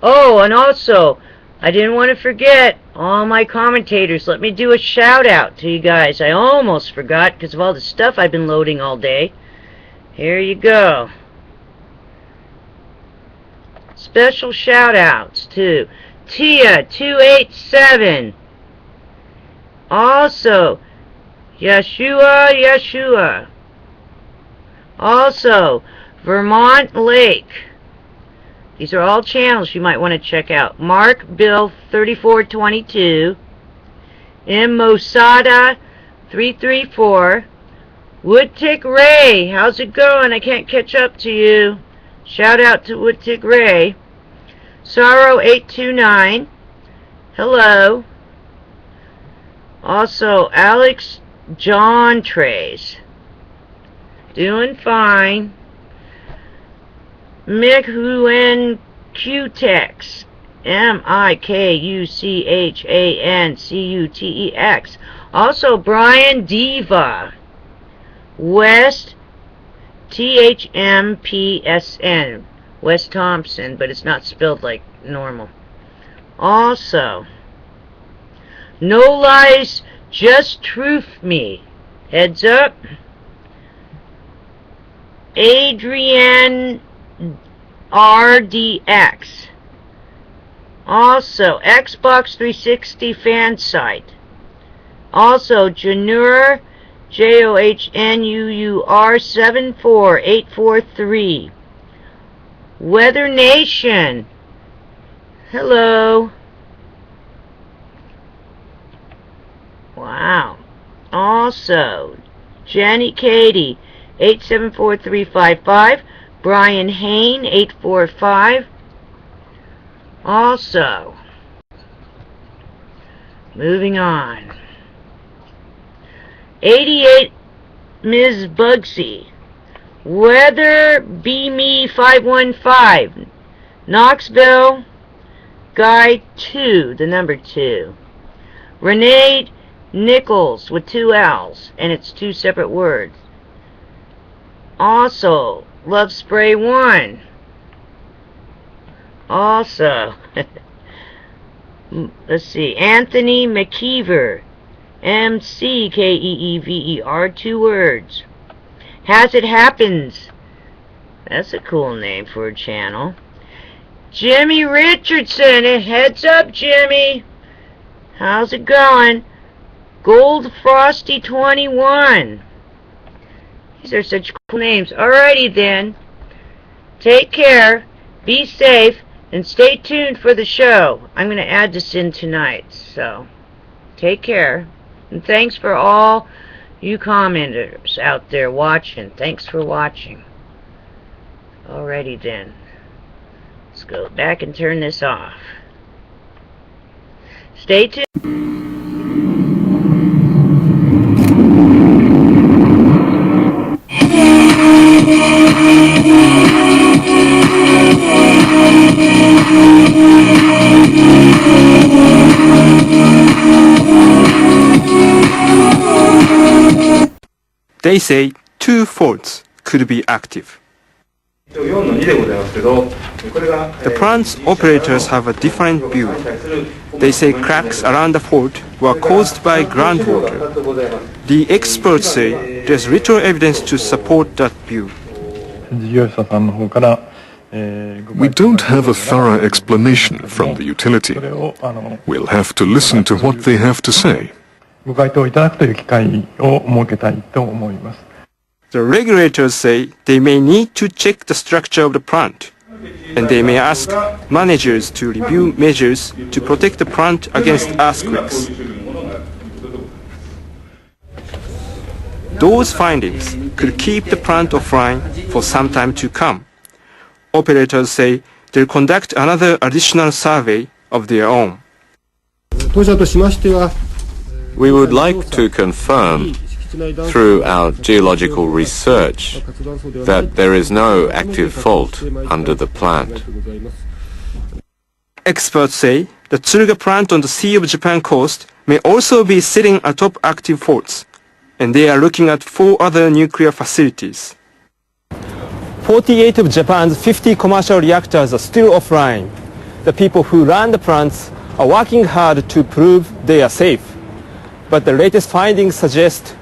Oh, and also, I didn't want to forget all my commentators. Let me do a shout out to you guys. I almost forgot because of all the stuff I've been loading all day. Here you go. Special shout outs to Tia287. Also, Yeshua. Also, Vermont Lake. These are all channels you might want to check out. Mark Bill 3422, M Mosada 334, Woodtick Ray. How's it going? I can't catch up to you. Shout out to Woodtick Ray. Sorrow 829. Hello. Also, Alex John Trays. Doing fine. Mikuchancutex, Mikuchancutex. Also, Brian Diva, West THMPSN, West Thompson, but it's not spelled like normal. Also, No Lies, Just Truth Me. Heads up. Adrienne RDX. Also, Xbox 360 fan site. Also, Janur, JOHNUUR 74843. Weather Nation. Hello. Wow. Also, Jenny Katie, 874355. Brian Hain, 845. Also, moving on. 88 Ms. Bugsy. Weather Be Me 515. Knoxville Guy 2, the number 2. Renee Nichols with 2 L's, and it's 2 separate words. Also, Love Spray 1. Also, let's see, Anthony McKeever, MCKEEVER, 2 words. Has It Happens. That's a cool name for a channel. Jimmy Richardson, heads up, Jimmy. How's it going? Gold Frosty 21. These are such cool names. Alrighty then. Take care, be safe, and stay tuned for the show. I'm going to add this in tonight, so take care. And thanks for all you commenters out there watching. Thanks for watching. Alrighty then. Let's go back and turn this off. Stay tuned. They say 2 faults could be active. The plant's operators have a different view. They say cracks around the fault were caused by groundwater. The experts say there's little evidence to support that view. We don't have a thorough explanation from the utility. We'll have to listen to what they have to say. The regulators say they may need to check the structure of the plant, and they may ask managers to review measures to protect the plant against earthquakes. Those findings could keep the plant offline for some time to come. Operators say they'll conduct another additional survey of their own. We would like to confirm through our geological research that there is no active fault under the plant. Experts say the Tsuruga plant on the Sea of Japan coast may also be sitting atop active faults, and they are looking at 4 other nuclear facilities. 48 of Japan's 50 commercial reactors are still offline. the people who run the plants are working hard to prove they are safe. But the latest findings suggest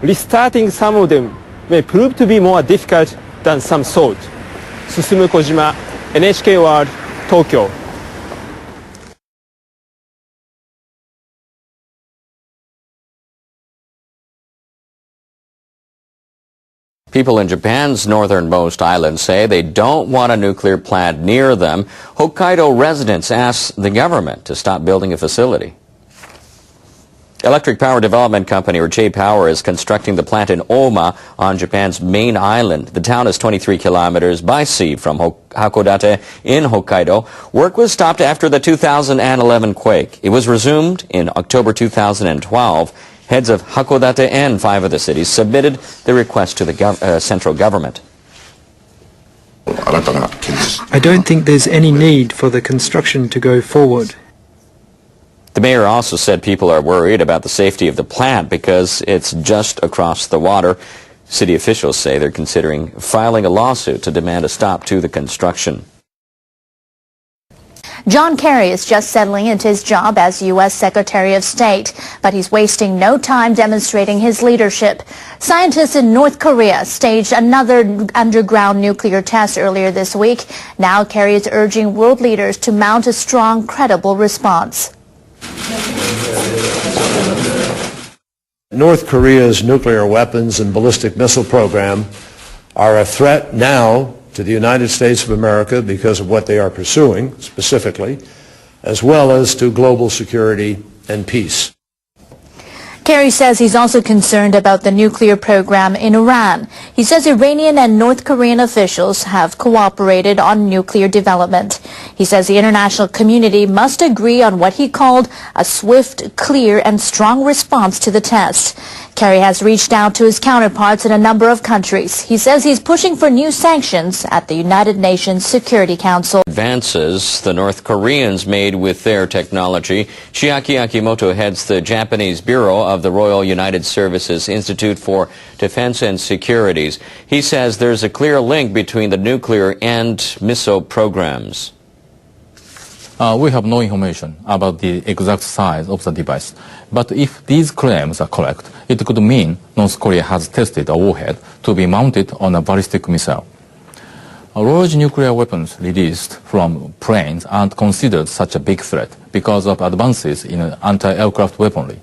restarting some of them may prove to be more difficult than some thought. Susumu Kojima, NHK World, Tokyo. People in Japan's northernmost island say they don't want a nuclear plant near them. Hokkaido residents ask the government to stop building a facility. Electric Power Development Company, or J-Power, is constructing the plant in Oma on Japan's main island. The town is 23 kilometers by sea from Hakodate in Hokkaido. Work was stopped after the 2011 quake. It was resumed in October 2012. Heads of Hakodate and 5 of the cities submitted the request to the central government. I don't think there's any need for the construction to go forward. The mayor also said people are worried about the safety of the plant because it's just across the water. City officials say they're considering filing a lawsuit to demand a stop to the construction. John Kerry is just settling into his job as U.S. Secretary of State, but he's wasting no time demonstrating his leadership. Scientists in North Korea staged another underground nuclear test earlier this week. Now Kerry is urging world leaders to mount a strong, credible response. North Korea's nuclear weapons and ballistic missile program are a threat now to the United States of America because of what they are pursuing specifically, as well as to global security and peace. Kerry says he's also concerned about the nuclear program in Iran. He says Iranian and North Korean officials have cooperated on nuclear development. He says the international community must agree on what he called a swift, clear, and strong response to the test. Kerry has reached out to his counterparts in a number of countries. He says he's pushing for new sanctions at the United Nations Security Council. Advances the North Koreans made with their technology. Chiaki Akimoto heads the Japanese Bureau of the Royal United Services Institute for Defense and Securities. He says there's a clear link between the nuclear and missile programs. We have no information about the exact size of the device. But if these claims are correct, it could mean North Korea has tested a warhead to be mounted on a ballistic missile. Large nuclear weapons released from planes aren't considered such a big threat because of advances in anti-aircraft weaponry.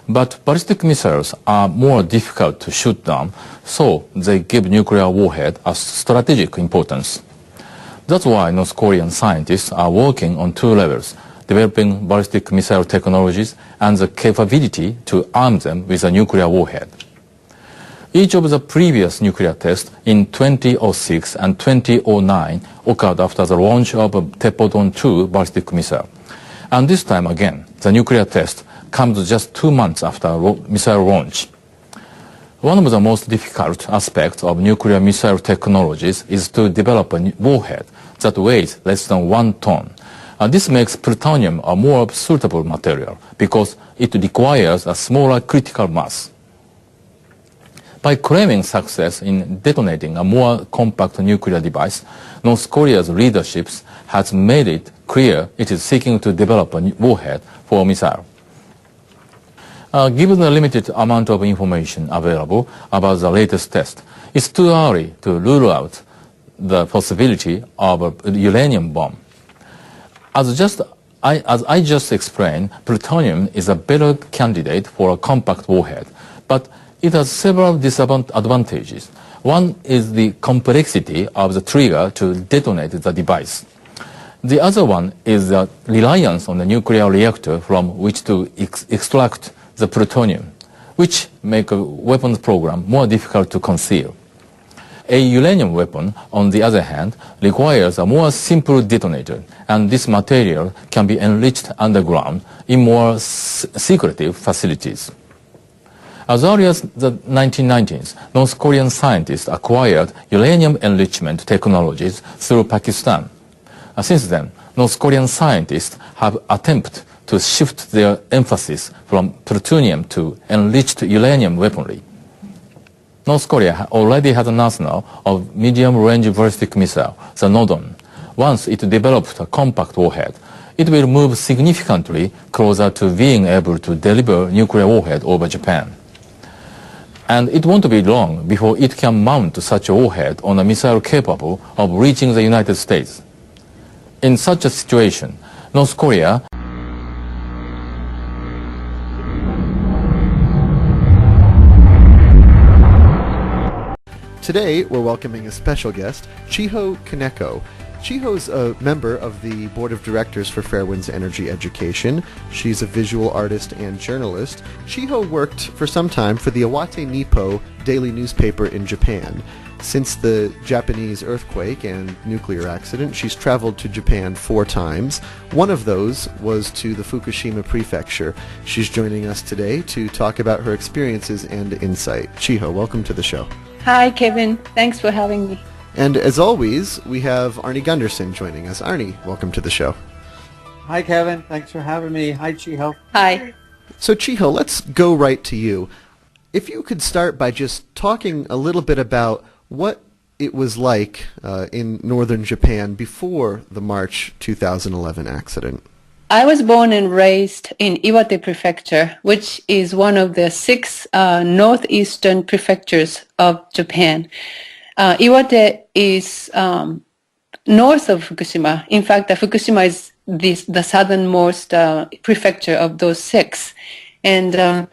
But ballistic missiles are more difficult to shoot down, so they give nuclear warhead a strategic importance. That's why North Korean scientists are working on 2 levels, developing ballistic missile technologies and the capability to arm them with a nuclear warhead. Each of the previous nuclear tests in 2006 and 2009 occurred after the launch of a Tepodon-2 ballistic missile. And this time again, the nuclear test comes just 2 months after missile launch. One of the most difficult aspects of nuclear missile technologies is to develop a warhead that weighs less than 1 ton. This makes plutonium a more suitable material because it requires a smaller critical mass. By claiming success in detonating a more compact nuclear device, North Korea's leadership has made it clear it is seeking to develop a warhead for a missile. Given the limited amount of information available about the latest test, it's too early to rule out the possibility of a uranium bomb. As I just explained, plutonium is a better candidate for a compact warhead, but it has several disadvantages. One is the complexity of the trigger to detonate the device. The other one is the reliance on the nuclear reactor from which to extract the plutonium, which make a weapons program more difficult to conceal. A uranium weapon, on the other hand, requires a more simple detonator, and this material can be enriched underground in more secretive facilities. As early as the 1990s, North Korean scientists acquired uranium enrichment technologies through Pakistan. Since then, North Korean scientists have attempted to shift their emphasis from plutonium to enriched uranium weaponry. North Korea already has an arsenal of medium-range ballistic missile, the Nodon, once it developed a compact warhead, it will move significantly closer to being able to deliver nuclear warhead over Japan. And it won't be long before it can mount such a warhead on a missile capable of reaching the United States. In such a situation, North Korea Today, we're welcoming a special guest, Chiho Kaneko. Chiho's a member of the Board of Directors for Fairwinds Energy Education. She's a visual artist and journalist. Chiho worked for some time for the Iwate Nippo daily newspaper in Japan. Since the Japanese earthquake and nuclear accident, she's traveled to Japan 4 times. One of those was to the Fukushima prefecture. She's joining us today to talk about her experiences and insight. Chiho, welcome to the show. Hi, Kevin. Thanks for having me. And as always, we have Arnie Gunderson joining us. Arnie, welcome to the show. Hi, Kevin. Thanks for having me. Hi, Chiho. Hi. So, Chiho, let's go right to you. If you could start by just talking a little bit about what it was like in northern Japan before the March 2011 accident. I was born and raised in Iwate Prefecture, which is one of the 6 northeastern prefectures of Japan. Iwate is north of Fukushima. In fact, Fukushima is the southernmost prefecture of those 6. And that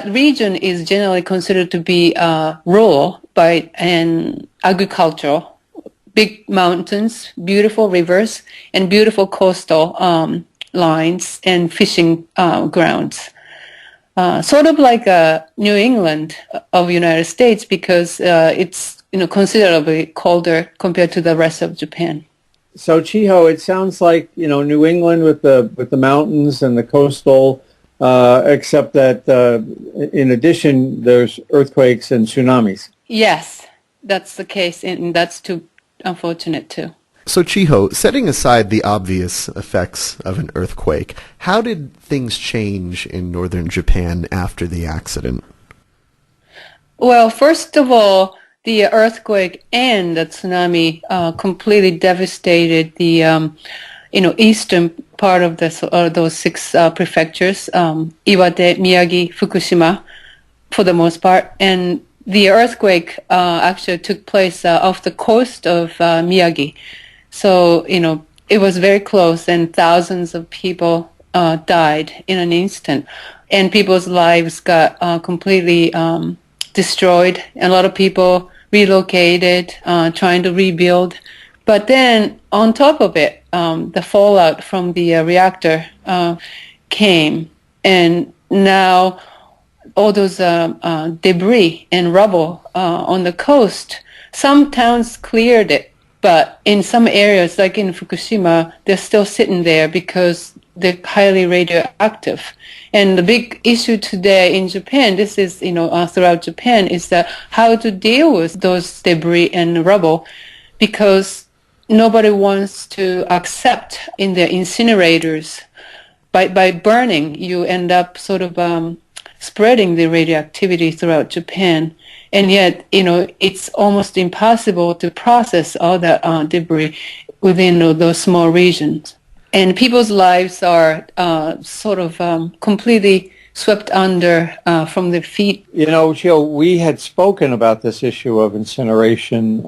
region is generally considered to be rural and agricultural. Big mountains, beautiful rivers, and beautiful coastal lines and fishing grounds. Sort of like New England of the United States, because it's considerably colder compared to the rest of Japan. So, Chiho, it sounds like New England with the mountains and the coastal, except that in addition there's earthquakes and tsunamis. Yes, that's the case, and that's too unfortunate too. So, Chiho, setting aside the obvious effects of an earthquake, how did things change in northern Japan after the accident? Well, first of all, the earthquake and the tsunami completely devastated the eastern part of those 6 prefectures, Iwate, Miyagi, Fukushima, for the most part, and the earthquake actually took place off the coast of Miyagi. So, it was very close, and thousands of people died in an instant. And people's lives got completely destroyed. And a lot of people relocated, trying to rebuild. But then, on top of it, the fallout from the reactor came. And now all those debris and rubble on the coast, some towns cleared it, but in some areas, like in Fukushima, they're still sitting there because they're highly radioactive. And the big issue today in Japan, this is throughout Japan, is that how to deal with those debris and rubble, because nobody wants to accept in their incinerators. By burning, you end up sort of spreading the radioactivity throughout Japan, and yet it's almost impossible to process all that debris within those small regions, and people's lives are sort of completely swept under from their feet. Joe, we had spoken about this issue of incineration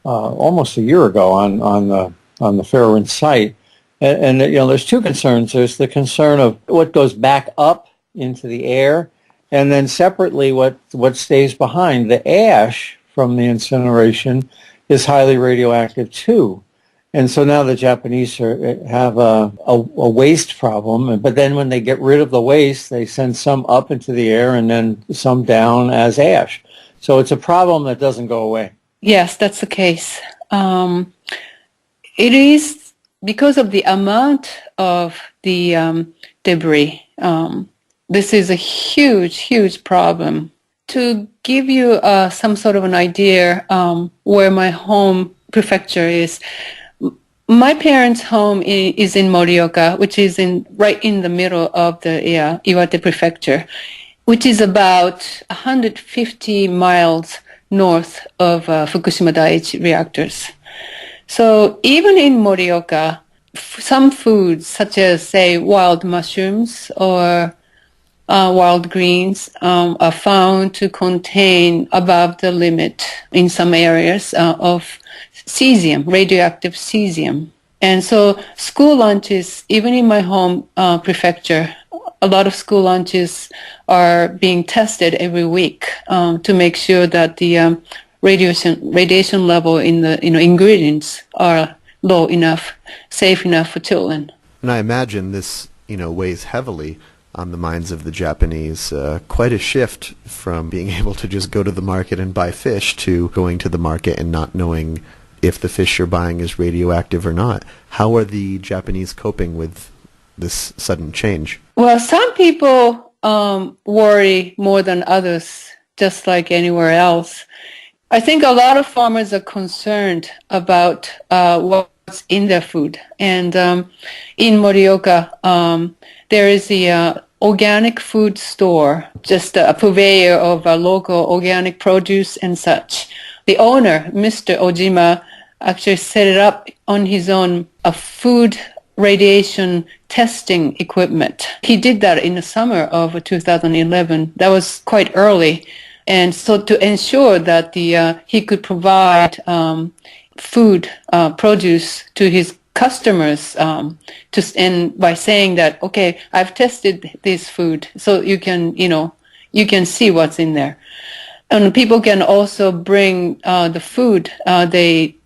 almost a year ago on the Fairwinds site, and there's 2 concerns. There's the concern of what goes back up into the air, and then separately what stays behind. The ash from the incineration is highly radioactive too. And so now the Japanese have a waste problem, but then when they get rid of the waste, they send some up into the air and then some down as ash. So it's a problem that doesn't go away. Yes, that's the case. It is because of the amount of the debris. This is a huge, huge problem. To give you some sort of an idea where my home prefecture is, my parents' home is in Morioka, which is right in the middle of the Iwate Prefecture, which is about 150 miles north of Fukushima Daiichi reactors. So even in Morioka, some foods such as, say, wild mushrooms or wild greens are found to contain above the limit in some areas of cesium, radioactive cesium. And so school lunches, even in my home prefecture, a lot of school lunches are being tested every week to make sure that the radiation level in the ingredients are low enough, safe enough for children. And I imagine this weighs heavily on the minds of the Japanese. Quite a shift from being able to just go to the market and buy fish to going to the market and not knowing if the fish you're buying is radioactive or not. How are the Japanese coping with this sudden change? Well, some people worry more than others, just like anywhere else. I think a lot of farmers are concerned about what's in their food. And in Morioka, there is the organic food store, just a purveyor of local organic produce and such. The owner, Mr. Ojima, actually set it up on his own, a food radiation testing equipment. He did that in the summer of 2011. That was quite early. And so to ensure that he could provide food, produce to his customers, and by saying that, okay, I've tested this food, so you can see what's in there. And people can also bring the food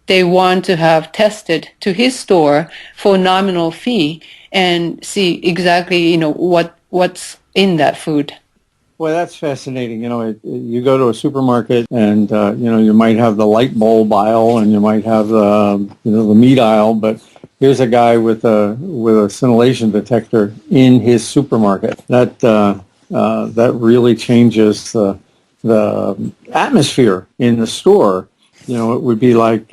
they want to have tested to his store for a nominal fee and see exactly, what's in that food. Well, that's fascinating. You go to a supermarket and, you might have the light bulb aisle and you might have the meat aisle, but here's a guy with a scintillation detector in his supermarket. That really changes the atmosphere in the store. It would be like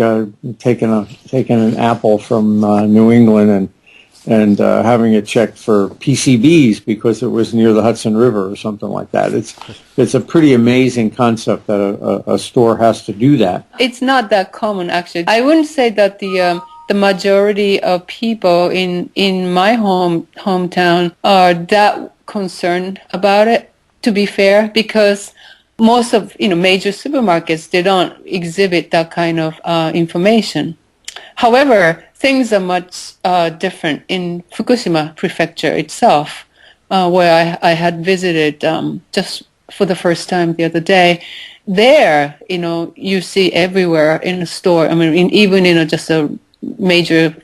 taking an apple from New England and having it checked for PCBs because it was near the Hudson River or something like that. It's a pretty amazing concept that a store has to do that. It's not that common, actually. I wouldn't say that the majority of people in my hometown are that concerned about it, to be fair, because most of major supermarkets, they don't exhibit that kind of information. However, things are much different in Fukushima prefecture itself, where I had visited just for the first time the other day. There, you see everywhere in a store. I mean, even in just a major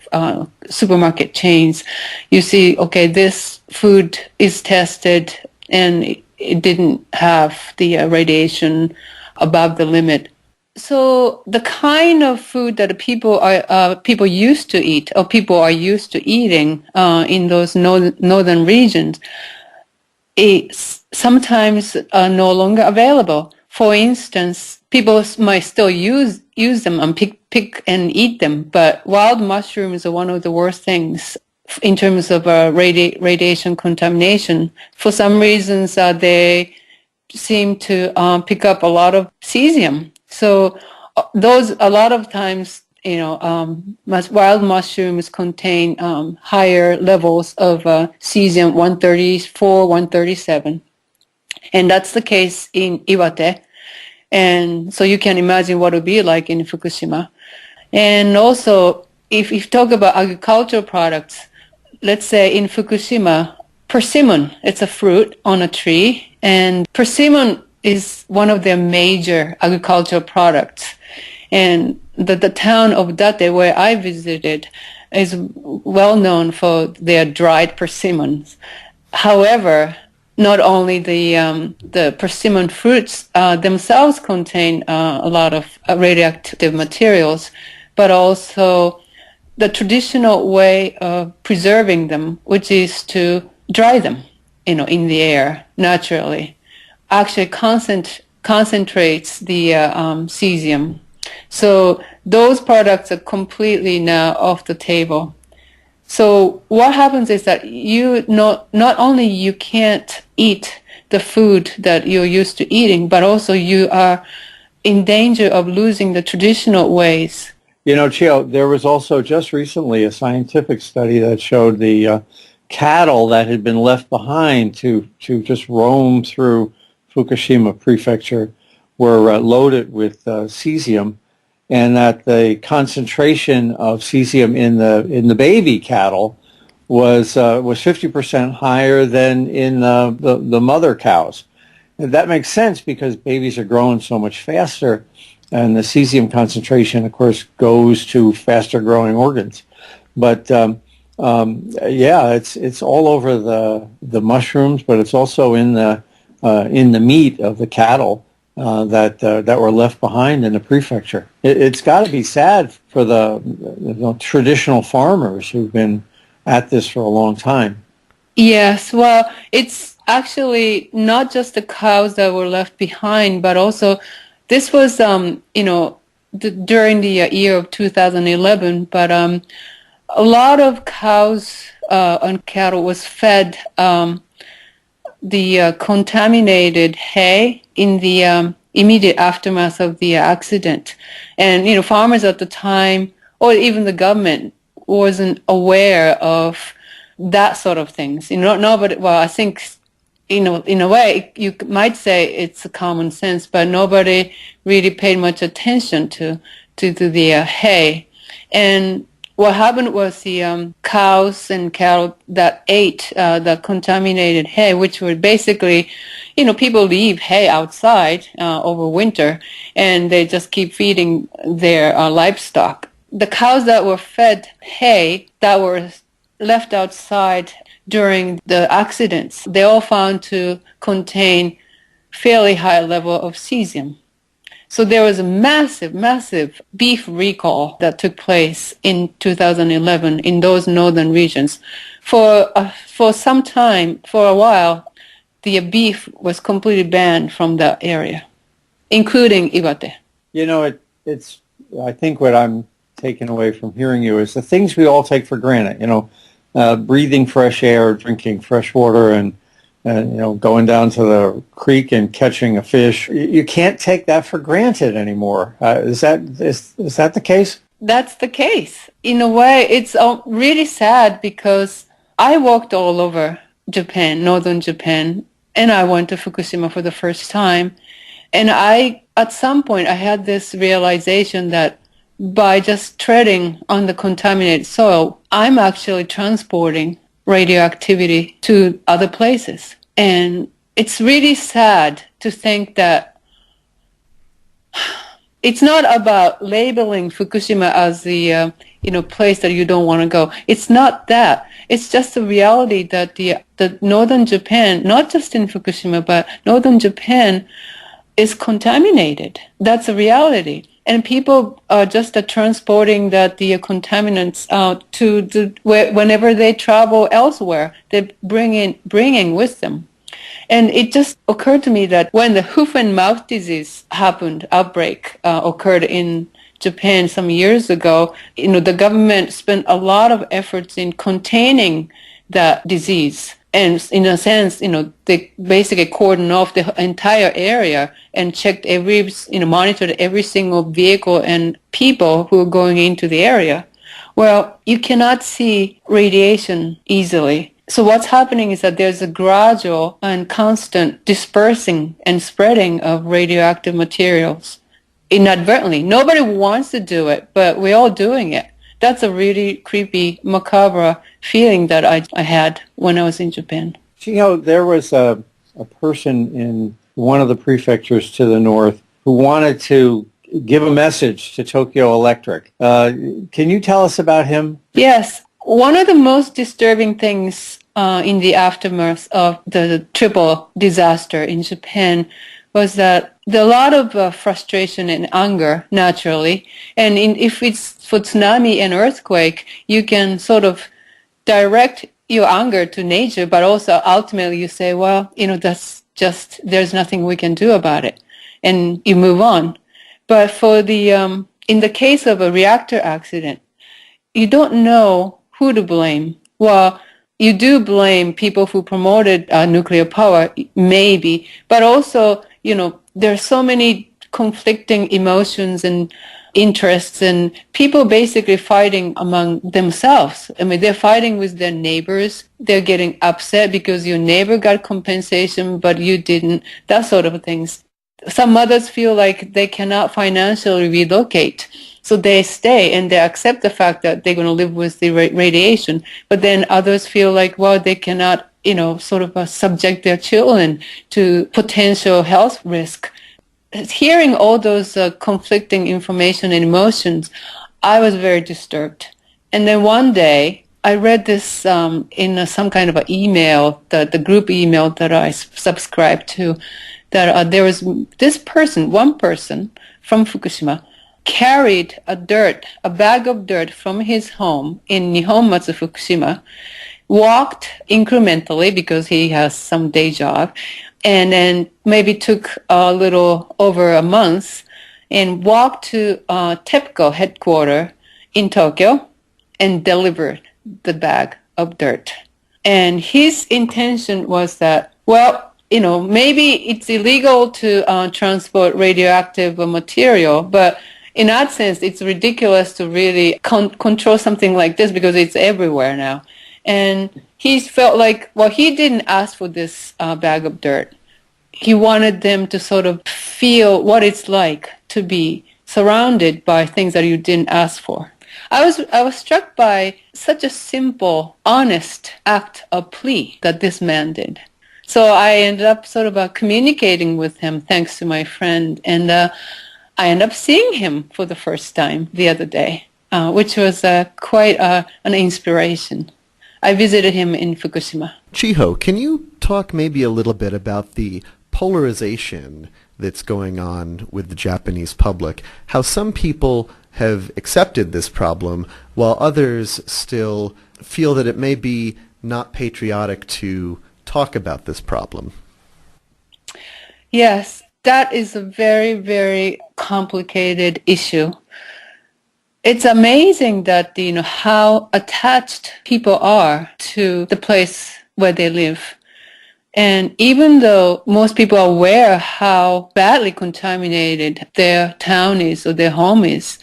supermarket chains, you see, okay, this food is tested and it didn't have the radiation above the limit. So the kind of food that people used to eat, or people are used to eating in those northern regions, is sometimes no longer available. For instance, people might still use them and pick and eat them, but wild mushrooms are one of the worst things in terms of radiation contamination. For some reasons, they seem to pick up a lot of cesium. So those, a lot of times, wild mushrooms contain higher levels of cesium 134, 137. And that's the case in Iwate. And so you can imagine what it would be like in Fukushima. And also, if you talk about agricultural products, let's say in Fukushima, persimmon, it's a fruit on a tree, and persimmon is one of their major agricultural products. And the town of Date, where I visited, is well known for their dried persimmons. However, not only the persimmon fruits themselves contain a lot of radioactive materials, but also the traditional way of preserving them, which is to dry them, in the air naturally, actually concentrates the cesium. So those products are completely now off the table. So what happens is that not only you can't eat the food that you're used to eating, but also you are in danger of losing the traditional ways. You know, Chio, there was also just recently a scientific study that showed the cattle that had been left behind to just roam through Fukushima prefecture were loaded with cesium, and that the concentration of cesium in the baby cattle was 50% higher than in the mother cows. And that makes sense because babies are growing so much faster, and the cesium concentration, of course, goes to faster growing organs. But yeah, it's all over the mushrooms, but it's also in the meat of the cattle that were left behind in the prefecture. It's got to be sad for the traditional farmers who've been at this for a long time. Yes, well, it's actually not just the cows that were left behind, but also this was, during the year of 2011, but a lot of cows and cattle was fed the contaminated hay in the immediate aftermath of the accident. And, farmers at the time, or even the government, wasn't aware of that sort of things. Nobody, well, I think, in a way, you might say it's a common sense, but nobody really paid much attention to the hay. And what happened was the cows and cattle that ate the contaminated hay, which were basically, people leave hay outside over winter, and they just keep feeding their livestock. The cows that were fed hay that were left outside during the accidents, they all found to contain fairly high level of cesium. So there was a massive, massive beef recall that took place in 2011 in those northern regions. For some time, for a while, the beef was completely banned from that area, including Iwate. It's. I think what I'm taking away from hearing you is the things we all take for granted. Breathing fresh air, drinking fresh water, and going down to the creek and catching a fish. You can't take that for granted anymore. Is that the case? That's the case. In a way, it's really sad because I walked all over Japan, northern Japan, and I went to Fukushima for the first time. And at some point, I had this realization that by just treading on the contaminated soil, I'm actually transporting radioactivity to other places. And it's really sad to think that it's not about labeling Fukushima as the place that you don't want to go. It's not that. It's just the reality that the northern Japan, not just in Fukushima, but northern Japan is contaminated. That's a reality. And people are just transporting the contaminants out to whenever they travel elsewhere. They're bringing with them. And it just occurred to me that when the hoof and mouth disease outbreak occurred in Japan some years ago, the government spent a lot of efforts in containing that disease. And in a sense, they basically cordoned off the entire area and checked monitored every single vehicle and people who were going into the area. Well, you cannot see radiation easily. So what's happening is that there's a gradual and constant dispersing and spreading of radioactive materials inadvertently. Nobody wants to do it, but we're all doing it. That's a really creepy, macabre feeling that I had when I was in Japan. There was a person in one of the prefectures to the north who wanted to give a message to Tokyo Electric. Can you tell us about him? Yes. One of the most disturbing things in the aftermath of the triple disaster in Japan was that there are a lot of frustration and anger, naturally. And if it's for tsunami and earthquake, you can sort of direct your anger to nature, but also ultimately you say, well, that's just, there's nothing we can do about it. And you move on. But for in the case of a reactor accident, you don't know who to blame. Well, you do blame people who promoted nuclear power, maybe, but also, there are so many conflicting emotions and interests, and people basically fighting among themselves. I mean, they're fighting with their neighbors. They're getting upset because your neighbor got compensation, but you didn't, that sort of things. Some mothers feel like they cannot financially relocate, so they stay and they accept the fact that they're going to live with the radiation. But then others feel like, well, they cannot, sort of subject their children to potential health risk. Hearing all those conflicting information and emotions, I was very disturbed. And then one day, I read this in some kind of an email, the group email that I subscribed to, that there was this person, one person from Fukushima, carried a bag of dirt from his home in Nihonmatsu, Fukushima, walked incrementally because he has some day job, and then maybe took a little over a month and walked to TEPCO headquarters in Tokyo and delivered the bag of dirt. And his intention was that, well, maybe it's illegal to transport radioactive material, but in that sense, it's ridiculous to really control something like this because it's everywhere now. And he felt like, well, he didn't ask for this bag of dirt. He wanted them to sort of feel what it's like to be surrounded by things that you didn't ask for. I was struck by such a simple, honest act of plea that this man did. So I ended up sort of communicating with him thanks to my friend, and I ended up seeing him for the first time the other day, which was quite an inspiration. I visited him in Fukushima. Chiho, can you talk maybe a little bit about the polarization that's going on with the Japanese public, how some people have accepted this problem while others still feel that it may be not patriotic to talk about this problem? Yes, that is a very, very complicated issue. It's amazing that, how attached people are to the place where they live. And even though most people are aware how badly contaminated their town is or their home is,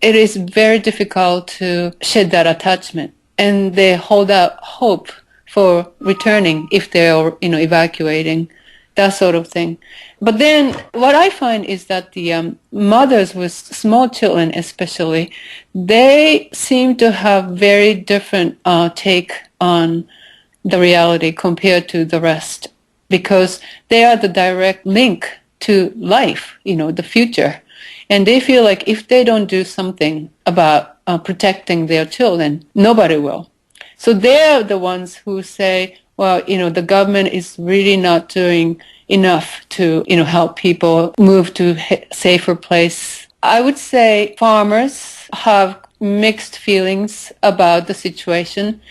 it is very difficult to shed that attachment. And they hold out hope for returning if they're, evacuating, that sort of thing. But then what I find is that the mothers with small children especially, they seem to have very different take on the reality compared to the rest, because they are the direct link to life, the future. And they feel like if they don't do something about protecting their children, nobody will. So they're the ones who say, well, the government is really not doing enough to, help people move to a safer place. I would say farmers have mixed feelings about the situation.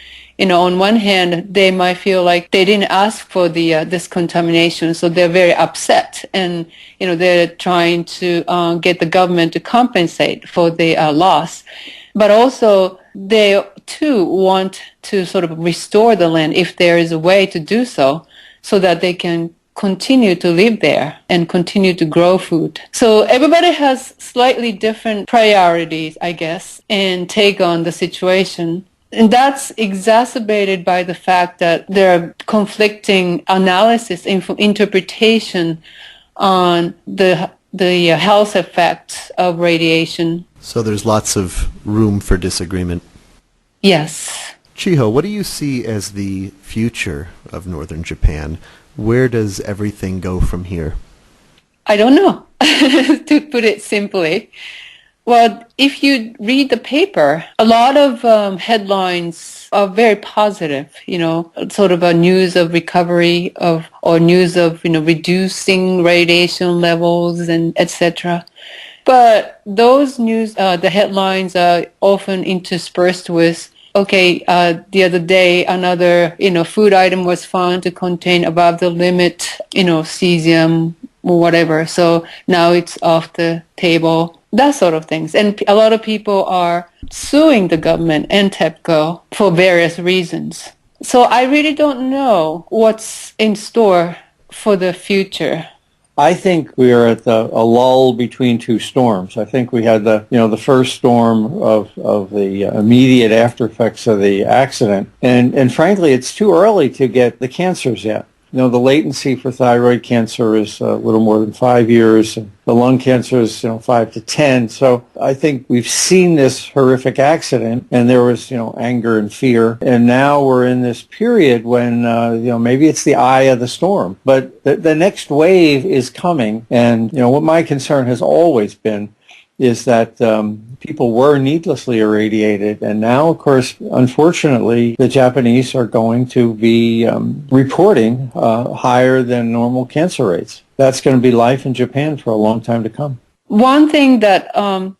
On one hand, they might feel like they didn't ask for this contamination, so they're very upset, and they're trying to get the government to compensate for the loss. But also, they too want to sort of restore the land if there is a way to do so that they can continue to live there and continue to grow food. So everybody has slightly different priorities, I guess, and take on the situation. And that's exacerbated by the fact that there are conflicting analysis, interpretation on the health effects of radiation. So there's lots of room for disagreement. Yes. Chiho, what do you see as the future of northern Japan? Where does everything go from here? I don't know, to put it simply. Well, if you read the paper, a lot of headlines are very positive, sort of a news of recovery or news of, reducing radiation levels and etc. But those news, the headlines are often interspersed with, okay, the other day another, food item was found to contain above the limit, cesium or whatever. So now it's off the table. That sort of things. And a lot of people are suing the government and TEPCO for various reasons. So I really don't know what's in store for the future I think we are at a lull between two storms. I think we had the first storm of the immediate after effects of the accident, and frankly, it's too early to get the cancers yet. The latency for thyroid cancer is a little more than 5 years, and the lung cancer is 5 to 10. So I think we've seen this horrific accident, and there was anger and fear, and now we're in this period when maybe it's the eye of the storm, but the next wave is coming, and what my concern has always been is that people were needlessly irradiated, and now, of course, unfortunately, the Japanese are going to be reporting higher than normal cancer rates. That's going to be life in Japan for a long time to come. One thing that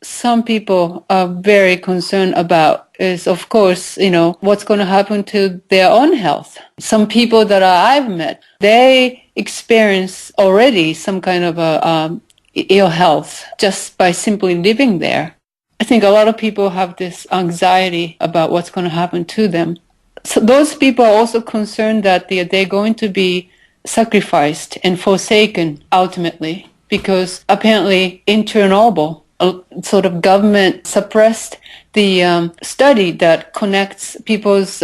some people are very concerned about is, of course, what's going to happen to their own health. Some people that I've met, they experience already some kind of ill health just by simply living there. I think a lot of people have this anxiety about what's going to happen to them. So those people are also concerned that they're going to be sacrificed and forsaken ultimately, because apparently in Chernobyl, a sort of government suppressed the study that connects people's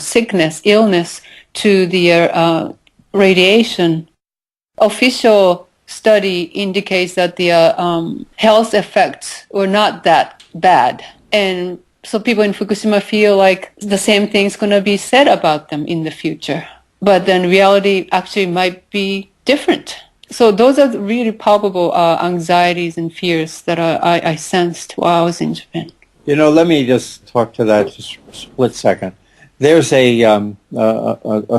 sickness, illness to the radiation. Official study indicates that the health effects were not that bad. And so people in Fukushima feel like the same thing's going to be said about them in the future. But then reality actually might be different. So those are really palpable anxieties and fears that I sensed while I was in Japan. Let me just talk to that just a split second. There's a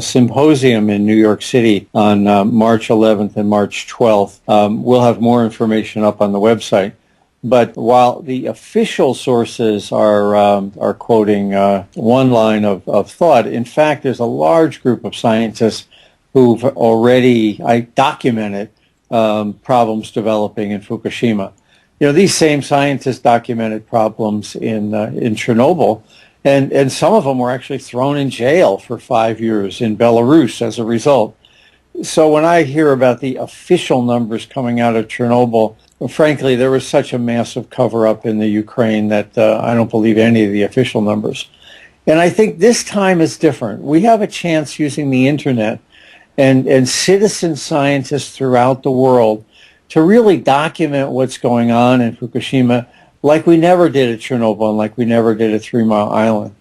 symposium in New York City on March 11th and March 12th. We'll have more information up on the website. But while the official sources are quoting one line of thought, in fact, there's a large group of scientists who've already documented problems developing in Fukushima. These same scientists documented problems in Chernobyl. And some of them were actually thrown in jail for 5 years in Belarus as a result. So when I hear about the official numbers coming out of Chernobyl, frankly, there was such a massive cover-up in the Ukraine that I don't believe any of the official numbers. And I think this time is different. We have a chance using the Internet and citizen scientists throughout the world to really document what's going on in Fukushima, like we never did at Chernobyl and like we never did at 3 Mile Island.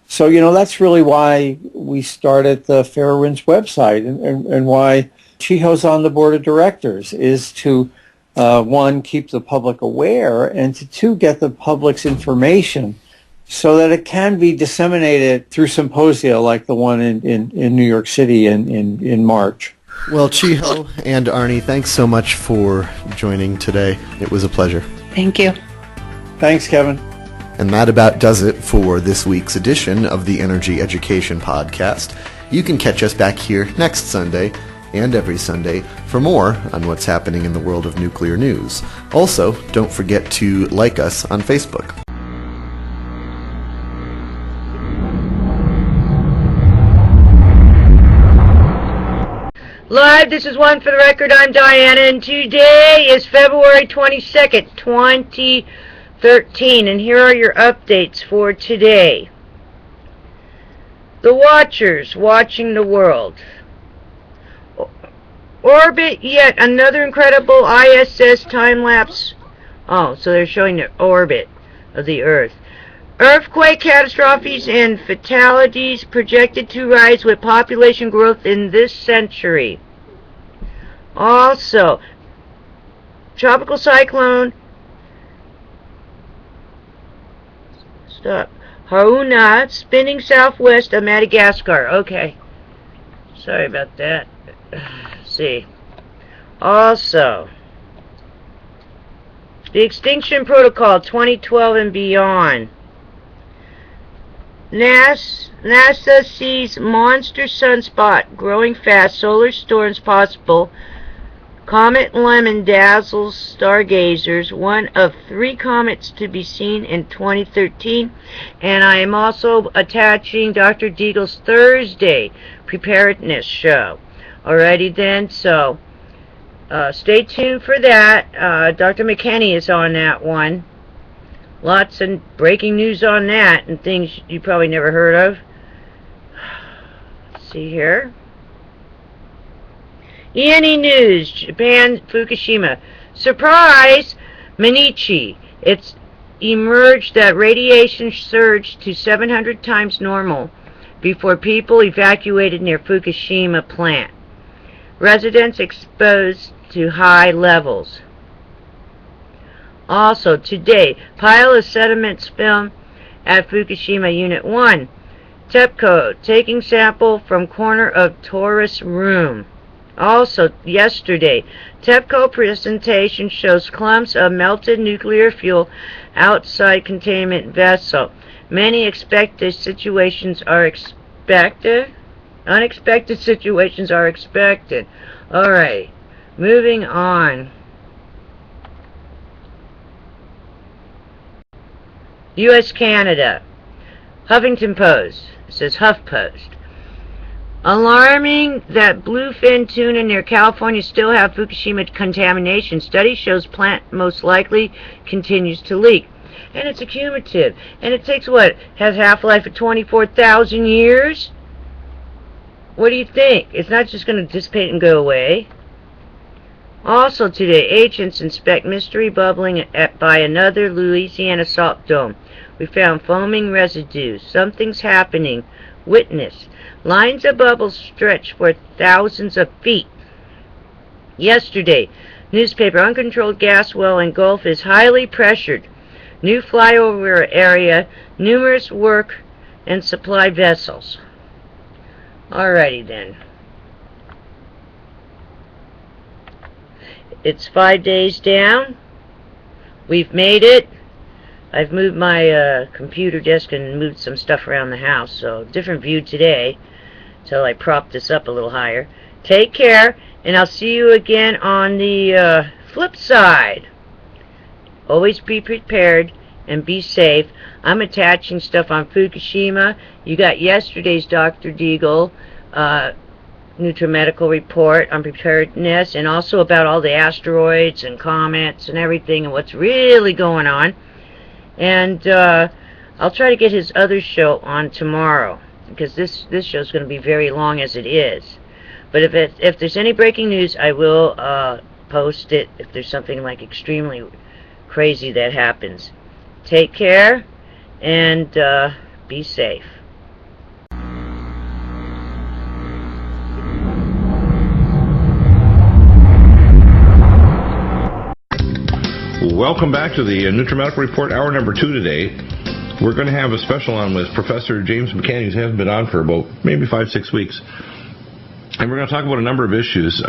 So, that's really why we started the Fairwinds website and why Chiho's on the board of directors, is to, one, keep the public aware, and to, two, get the public's information so that it can be disseminated through symposia like the one in New York City in March. Well, Chiho and Arnie, thanks so much for joining today. It was a pleasure. Thank you. Thanks, Kevin. And that about does it for this week's edition of the Energy Education Podcast. You can catch us back here next Sunday and every Sunday for more on what's happening in the world of nuclear news. Also, don't forget to like us on Facebook. Live, this is One for the Record. I'm Diana, and today is February 22nd, 2013, and here are your updates for today. The Watchers watching the world. Orbit, yet another incredible ISS time-lapse. Oh, so they're showing the orbit of the Earth. Earthquake catastrophes and fatalities projected to rise with population growth in this century. Also, tropical cyclone Haruna spinning southwest of Madagascar. Okay. Sorry about that. Let's see. Also, the Extinction Protocol 2012 and beyond. NASA sees monster sunspot growing fast, solar storms possible. Comet Lemon dazzles stargazers, one of 3 comets to be seen in 2013. And I am also attaching Dr. DEAGLE's Thursday preparedness show. Alrighty then, so Stay tuned for that. Dr. McKinney is on that one. Lots of breaking news on that and things you probably never heard of. Let's see here. E&E News, Japan, Fukushima. Surprise! Minichi. It's emerged that radiation surged to 700 times normal before people evacuated near Fukushima plant. Residents exposed to high levels. Also, today, pile of sediments film at Fukushima Unit 1. TEPCO, taking sample from corner of tourist room. Also, yesterday, TEPCO presentation shows clumps of melted nuclear fuel outside containment vessel. Many unexpected situations are expected. Alright, moving on. U.S. Canada. Huffington Post. It says HuffPost. Alarming that bluefin tuna near California still have Fukushima contamination. Study shows plant most likely continues to leak. And it's accumulative. And it takes what? Has half-life of 24,000 years? What do you think? It's not just going to dissipate and go away. Also today, agents inspect mystery bubbling by another Louisiana salt dome. We found foaming residue. Something's happening. Witness. Lines of bubbles stretch for thousands of feet. Yesterday, newspaper, uncontrolled gas well in Gulf is highly pressured. New flyover area, numerous work and supply vessels. Alrighty then. It's 5 days down. We've made it. I've moved my computer desk and moved some stuff around the house, so different view today until I prop this up a little higher. Take care, and I'll see you again on the flip side. Always be prepared and be safe. I'm attaching stuff on Fukushima. You got yesterday's Dr. DEAGLE Nutrimedical report on preparedness, and also about all the asteroids and comets and everything and what's really going on. And I'll try to get his other show on tomorrow, because this show is going to be very long as it is. But if there's any breaking news, I will post it if there's something like extremely crazy that happens. Take care and be safe. Welcome back to the Nutrimedical Report, hour number 2 today. We're going to have a special on with Professor James McCann, who hasn't been on for about maybe 5-6 weeks. And we're going to talk about a number of issues.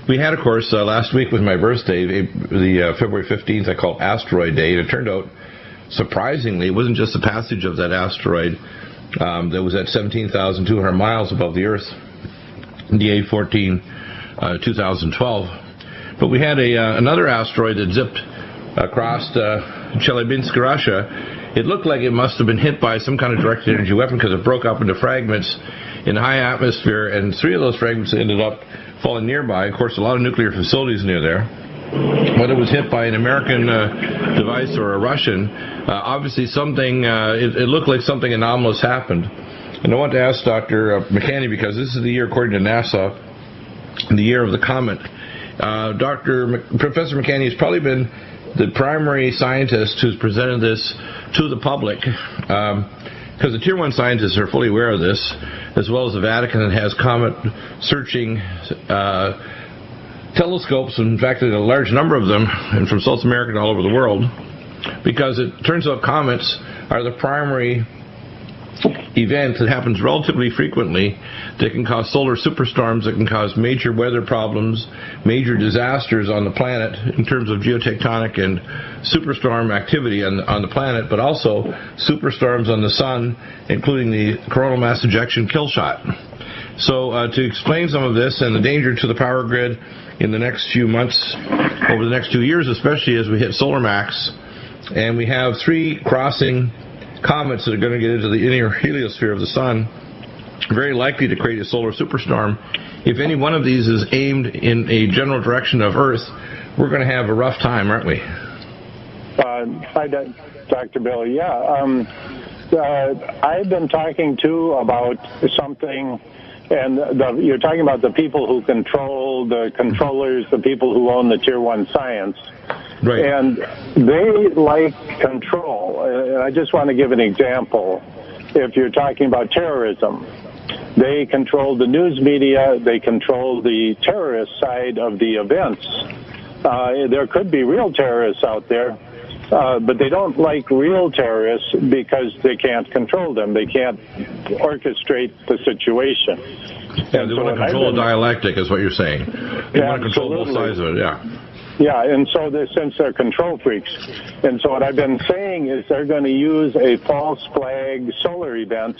We had, of course, last week was my birthday, the February 15th, I called Asteroid Day, and it turned out, surprisingly, it wasn't just the passage of that asteroid that was at 17,200 miles above the Earth, DA-14, 2012, but we had another asteroid that zipped across Chelyabinsk, Russia. It looked like it must have been hit by some kind of directed energy weapon because it broke up into fragments in high atmosphere, and 3 of those fragments ended up falling nearby. Of course, a lot of nuclear facilities near there. Whether it was hit by an American device or a Russian, obviously something, it looked like something anomalous happened. And I want to ask Dr. McCanny, because this is the year, according to NASA, the year of the comet. Professor McCanny has probably been the primary scientist who's presented this to the public, because the Tier 1 scientists are fully aware of this, as well as the Vatican, that has comet searching telescopes, in fact, a large number of them, and from South America and all over the world, because it turns out comets are the primary event that happens relatively frequently that can cause solar superstorms, that can cause major weather problems, major disasters on the planet in terms of geotectonic and superstorm activity on the planet, but also superstorms on the sun, including the coronal mass ejection kill shot. So to explain some of this and the danger to the power grid in the next few months, over the next 2 years, especially as we hit solar max, and we have 3 crossing comets that are going to get into the inner heliosphere of the sun very likely to create a solar superstorm. If any one of these is aimed in a general direction of Earth, we're going to have a rough time, aren't we? Hi, Dr. Bill. Yeah, I've been talking too about something, and you're talking about the people who control the controllers, the people who own the Tier 1 science. Right. And they like control. And I just want to give an example. If you're talking about terrorism, they control the news media, they control the terrorist side of the events. There could be real terrorists out there, but they don't like real terrorists because they can't control them. They can't orchestrate the situation. Yeah, they want to control the dialectic, is what you're saying. They want to control both sides of it, yeah. Yeah, and so since they're control freaks, and so what I've been saying is they're going to use a false flag solar event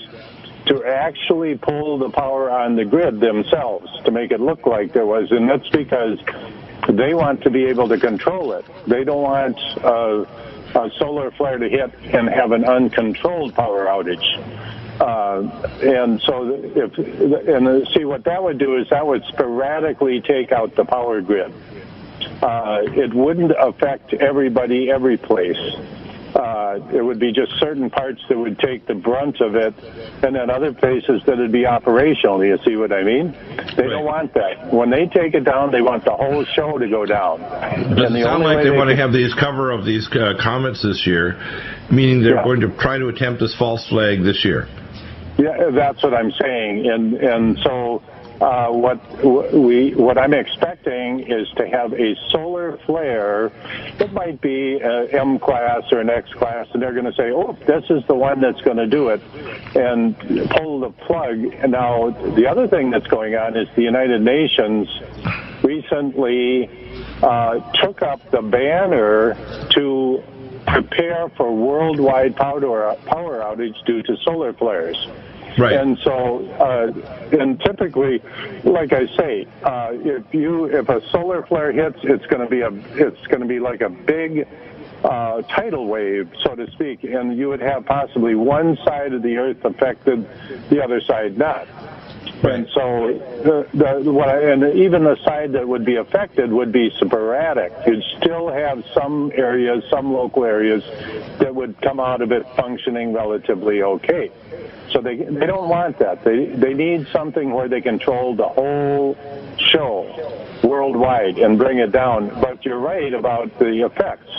to actually pull the power on the grid themselves to make it look like there was, and that's because they want to be able to control it. They don't want a solar flare to hit and have an uncontrolled power outage. And so see what that would do is that would sporadically take out the power grid. It wouldn't affect everybody, every place. It would be just certain parts that would take the brunt of it, and then other places that would be operational. You see what I mean? They don't want that. When they take it down, they want the whole show to go down. Does it sound like they want to have these cover of these comments this year, meaning they're going to try to attempt this false flag this year? Yeah, that's what I'm saying. And so what I'm expecting is to have a solar flare. It might be an M class or an X class, and they're going to say, oh, this is the one that's going to do it, and pull the plug. And now, the other thing that's going on is the United Nations recently took up the banner to prepare for worldwide power outage due to solar flares. Right. And so, and typically, like I say, if a solar flare hits, it's going to be like a big tidal wave, so to speak, and you would have possibly one side of the Earth affected, the other side not. Right. And so, and even the side that would be affected would be sporadic. You'd still have some areas, some local areas, that would come out of it functioning relatively okay. So they don't want that. They need something where they control the whole show worldwide and bring it down. But you're right about the effects.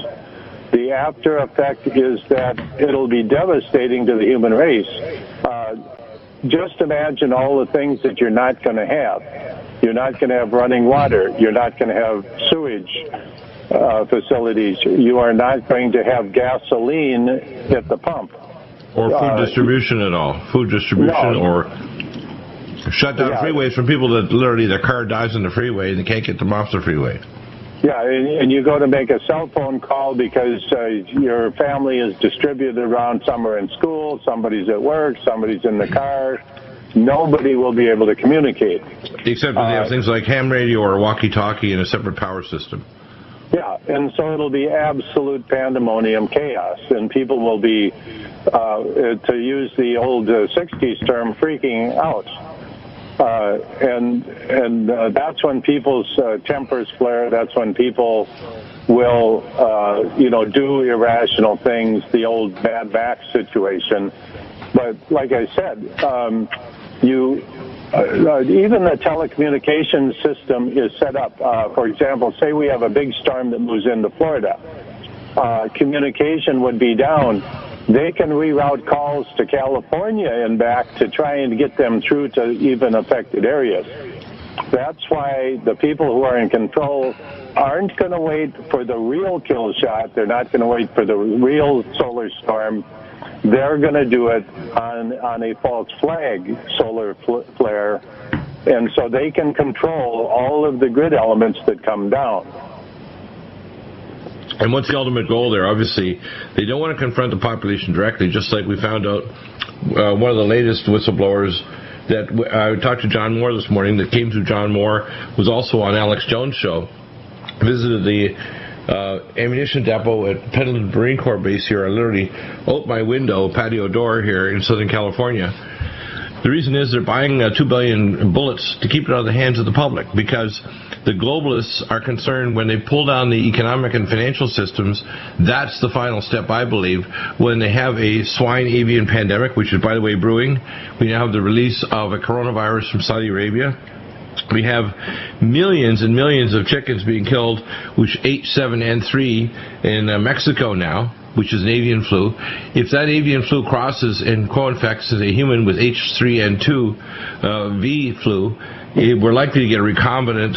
The after effect is that it'll be devastating to the human race. Just imagine all the things that you're not going to have. You're not going to have running water. You're not going to have sewage facilities. You are not going to have gasoline at the pump. Or food distribution at all. Food distribution or shut down freeways for people that literally their car dies on the freeway and they can't get them off the freeway. Yeah, and you go to make a cell phone call because your family is distributed around. Some are in school, somebody's at work, somebody's in the car. Nobody will be able to communicate. Except that they have things like ham radio or walkie-talkie and a separate power system. Yeah, and so it'll be absolute pandemonium chaos, and people will be, to use the old 60s term, freaking out. And that's when people's tempers flare. That's when people will, do irrational things, the old Mad Max situation. But like I said, even the telecommunications system is set up. For example, say we have a big storm that moves into Florida. Communication would be down. They can reroute calls to California and back to try and get them through to even affected areas. That's why the people who are in control aren't going to wait for the real kill shot. They're not going to wait for the real solar storm. They're going to do it on a false flag solar flare, and so they can control all of the grid elements that come down. And what's the ultimate goal there? Obviously, they don't want to confront the population directly, just like we found out one of the latest whistleblowers that I talked to John Moore this morning, that came through John Moore, was also on Alex Jones' show, visited the ammunition depot at Pendleton Marine Corps Base here. I literally opened my window, patio door here in Southern California, The reason is they're buying 2 billion bullets to keep it out of the hands of the public, because the globalists are concerned when they pull down the economic and financial systems. That's the final step, I believe, when they have a swine avian pandemic, which is, by the way, brewing. We now have the release of a coronavirus from Saudi Arabia. We have millions and millions of chickens being killed, which H7N3 in Mexico now, which is an avian flu. If that avian flu crosses and co-infects a human with H3N2 V flu, we're likely to get a recombinant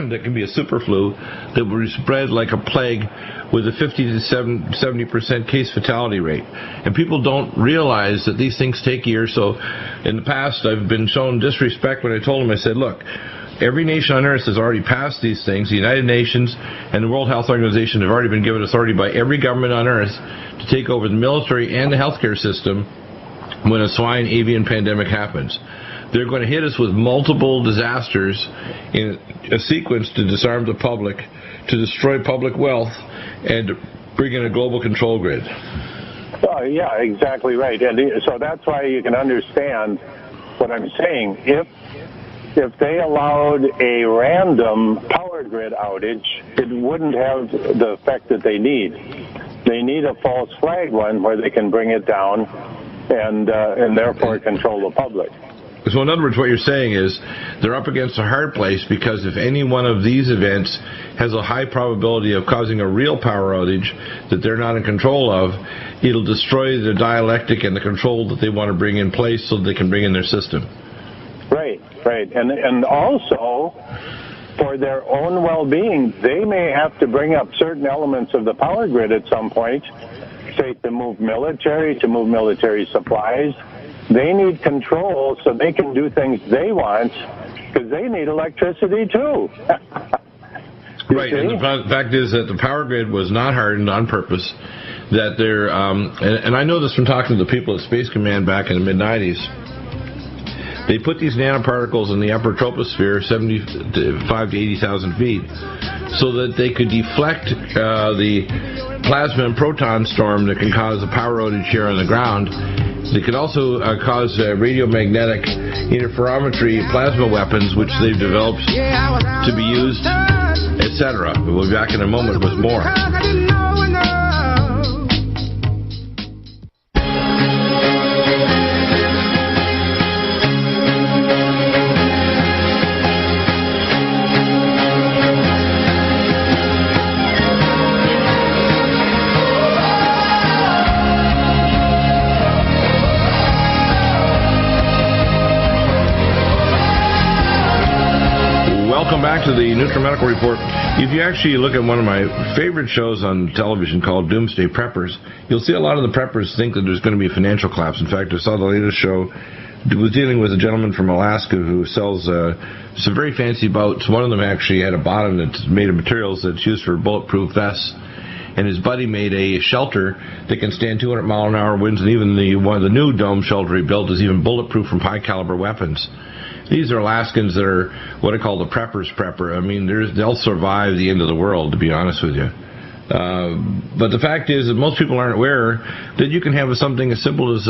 that can be a super flu that will spread like a plague with a 50 to 70% case fatality rate. And people don't realize that these things take years. So in the past, I've been shown disrespect when I told them, I said, look, every nation on earth has already passed these things. The United Nations and the World Health Organization have already been given authority by every government on earth to take over the military and the healthcare system when a swine avian pandemic happens. They're going to hit us with multiple disasters in a sequence to disarm the public, to destroy public wealth, and to bring in a global control grid. Oh, yeah, exactly right. And so that's why you can understand what I'm saying. If they allowed a random power grid outage, it wouldn't have the effect that they need. They need a false flag one where they can bring it down and therefore control the public. So in other words, what you're saying is they're up against a hard place, because if any one of these events has a high probability of causing a real power outage that they're not in control of, it'll destroy the dialectic and the control that they want to bring in place so that they can bring in their system. Right. And also, for their own well-being, they may have to bring up certain elements of the power grid at some point, say to move military supplies. They need control so they can do things they want, because they need electricity too. Right, and the fact is that the power grid was not hardened on purpose. That they're, and I know this from talking to the people at Space Command back in the mid-'90s. They put these nanoparticles in the upper troposphere, 75 to 80,000 feet, so that they could deflect the plasma and proton storm that can cause a power outage here on the ground. They could also cause radiomagnetic interferometry plasma weapons, which they've developed to be used, etc. We'll be back in a moment with more. Welcome back to the Nutrimedical Report. If you actually look at one of my favorite shows on television called Doomsday Preppers, you'll see a lot of the preppers think that there's going to be a financial collapse. In fact, I saw the latest show was dealing with a gentleman from Alaska who sells some very fancy boats. One of them actually had a bottom that's made of materials that's used for bulletproof vests. And his buddy made a shelter that can stand 200-mile-an-hour winds, and even one of the new dome shelter he built is even bulletproof from high-caliber weapons. These are Alaskans that are what I call the prepper's prepper. I mean, they'll survive the end of the world, to be honest with you. But the fact is that most people aren't aware that you can have something as simple as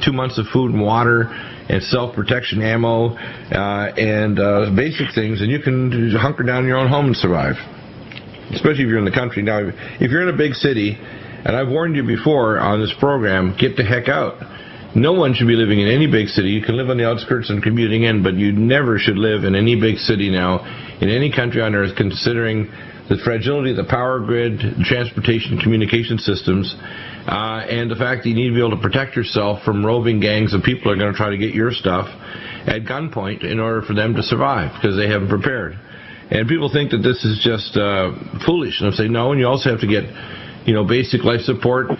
2 months of food and water and self-protection ammo and basic things, and you can hunker down in your own home and survive, especially if you're in the country. Now, if you're in a big city, and I've warned you before on this program, get the heck out. No one should be living in any big city. You can live on the outskirts and commuting in, but you never should live in any big city now in any country on earth, considering the fragility of the power grid, transportation, communication systems, and the fact that you need to be able to protect yourself from roving gangs of people who are going to try to get your stuff at gunpoint in order for them to survive, because they haven't prepared. And people think that this is just foolish. And I say, no, and you also have to get basic life support,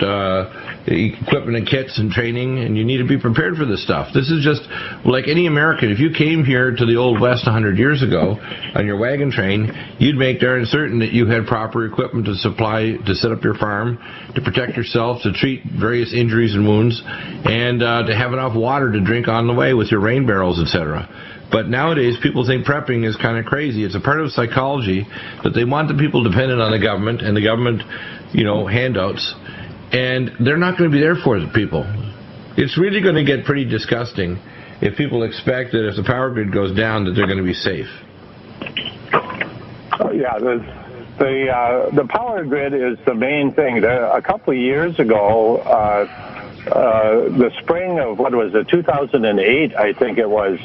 equipment and kits and training, and you need to be prepared for this stuff. This is just like any American. If you came here to the Old West 100 years ago on your wagon train, you'd make darn certain that you had proper equipment to set up your farm, to protect yourself, to treat various injuries and wounds, and to have enough water to drink on the way with your rain barrels, etc. But nowadays, people think prepping is kind of crazy. It's a part of psychology that they want the people dependent on the government and the government, handouts, and they're not going to be there for the people. It's really going to get pretty disgusting. if people expect that if the power grid goes down that they're going to be safe. Yeah, the power grid is the main thing. A couple of years ago, the spring of, 2008, I think it was,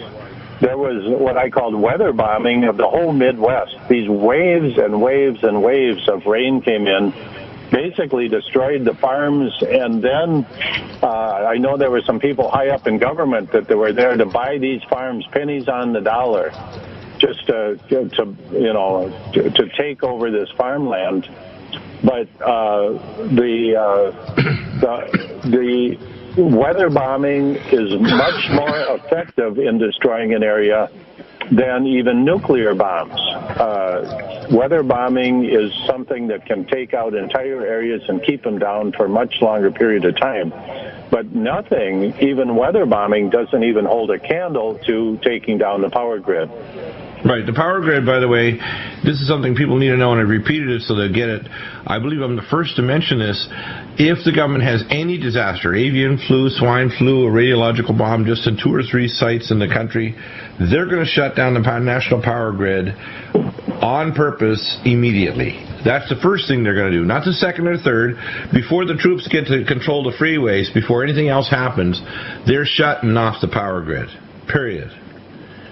there was what I called weather bombing of the whole Midwest. These waves and waves and waves of rain came in, basically destroyed the farms, and then I know there were some people high up in government that they were there to buy these farms pennies on the dollar, just to take over this farmland. But the weather bombing is much more effective in destroying an area than even nuclear bombs. Weather bombing is something that can take out entire areas and keep them down for a much longer period of time. But nothing, even weather bombing, doesn't even hold a candle to taking down the power grid. Right. The power grid, by the way, this is something people need to know, and I've repeated it so they'll get it. I believe I'm the first to mention this. If the government has any disaster, avian flu, swine flu, a radiological bomb just in 2 or 3 sites in the country, they're going to shut down the national power grid on purpose immediately. That's the first thing they're going to do, not the second or third. Before the troops get to control the freeways, before anything else happens, they're shutting off the power grid, period.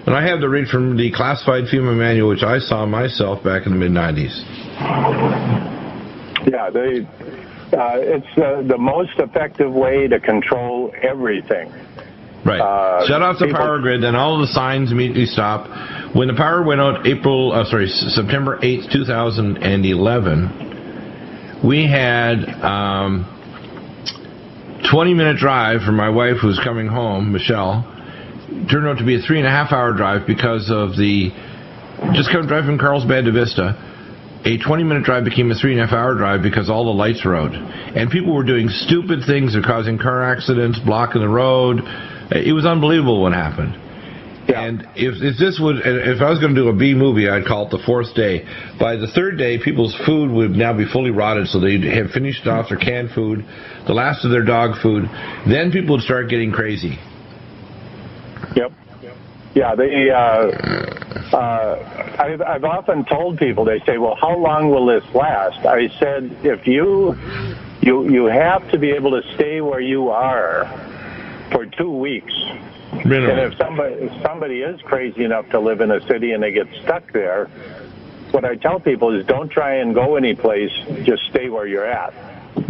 And I have to read from the classified FEMA manual, which I saw myself back in the mid-'90s. Yeah, it's the most effective way to control everything. Right. Shut off the power grid, then all of the signs immediately stop. When the power went out September 8th, 2011, we had 20-minute drive for my wife who was coming home, Michelle. Turned out to be a 3.5-hour drive because of just come drive from Carlsbad to Vista. A 20-minute drive became a 3.5-hour drive because all the lights were out. And people were doing stupid things. They're causing car accidents, blocking the road. It was unbelievable what happened. Yeah. And if I was going to do a B movie, I'd call it the 4th day. By the 3rd day, people's food would now be fully rotted, so they'd have finished off their canned food, the last of their dog food. Then people would start getting crazy. Yep. Yeah, I've often told people, they say, well, how long will this last? I said, if you have to be able to stay where you are for 2 weeks. Really? And if somebody is crazy enough to live in a city and they get stuck there, what I tell people is don't try and go any place, just stay where you're at.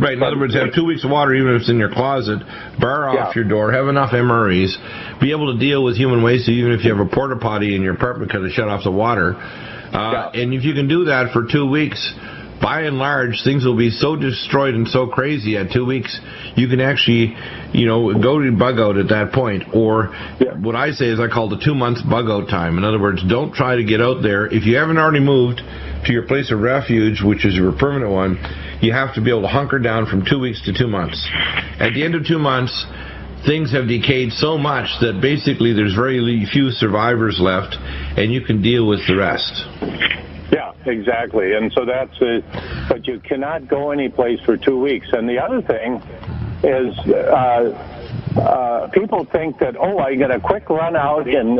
Right, in other words, have 2 weeks of water even if it's in your closet, bar off your door, have enough MREs, be able to deal with human waste even if you have a porta potty in your apartment because it shut off the water. And if you can do that for 2 weeks, by and large, things will be so destroyed and so crazy at 2 weeks, you can actually, go to bug out at that point. Or what I say is I call the 2 months bug out time. In other words, don't try to get out there. If you haven't already moved to your place of refuge, which is your permanent one, you have to be able to hunker down from 2 weeks to 2 months. At the end of 2 months, things have decayed so much that basically there's very few survivors left, and you can deal with the rest. Yeah, exactly. And so but you cannot go any place for 2 weeks. And the other thing is people think that, I get a quick run out and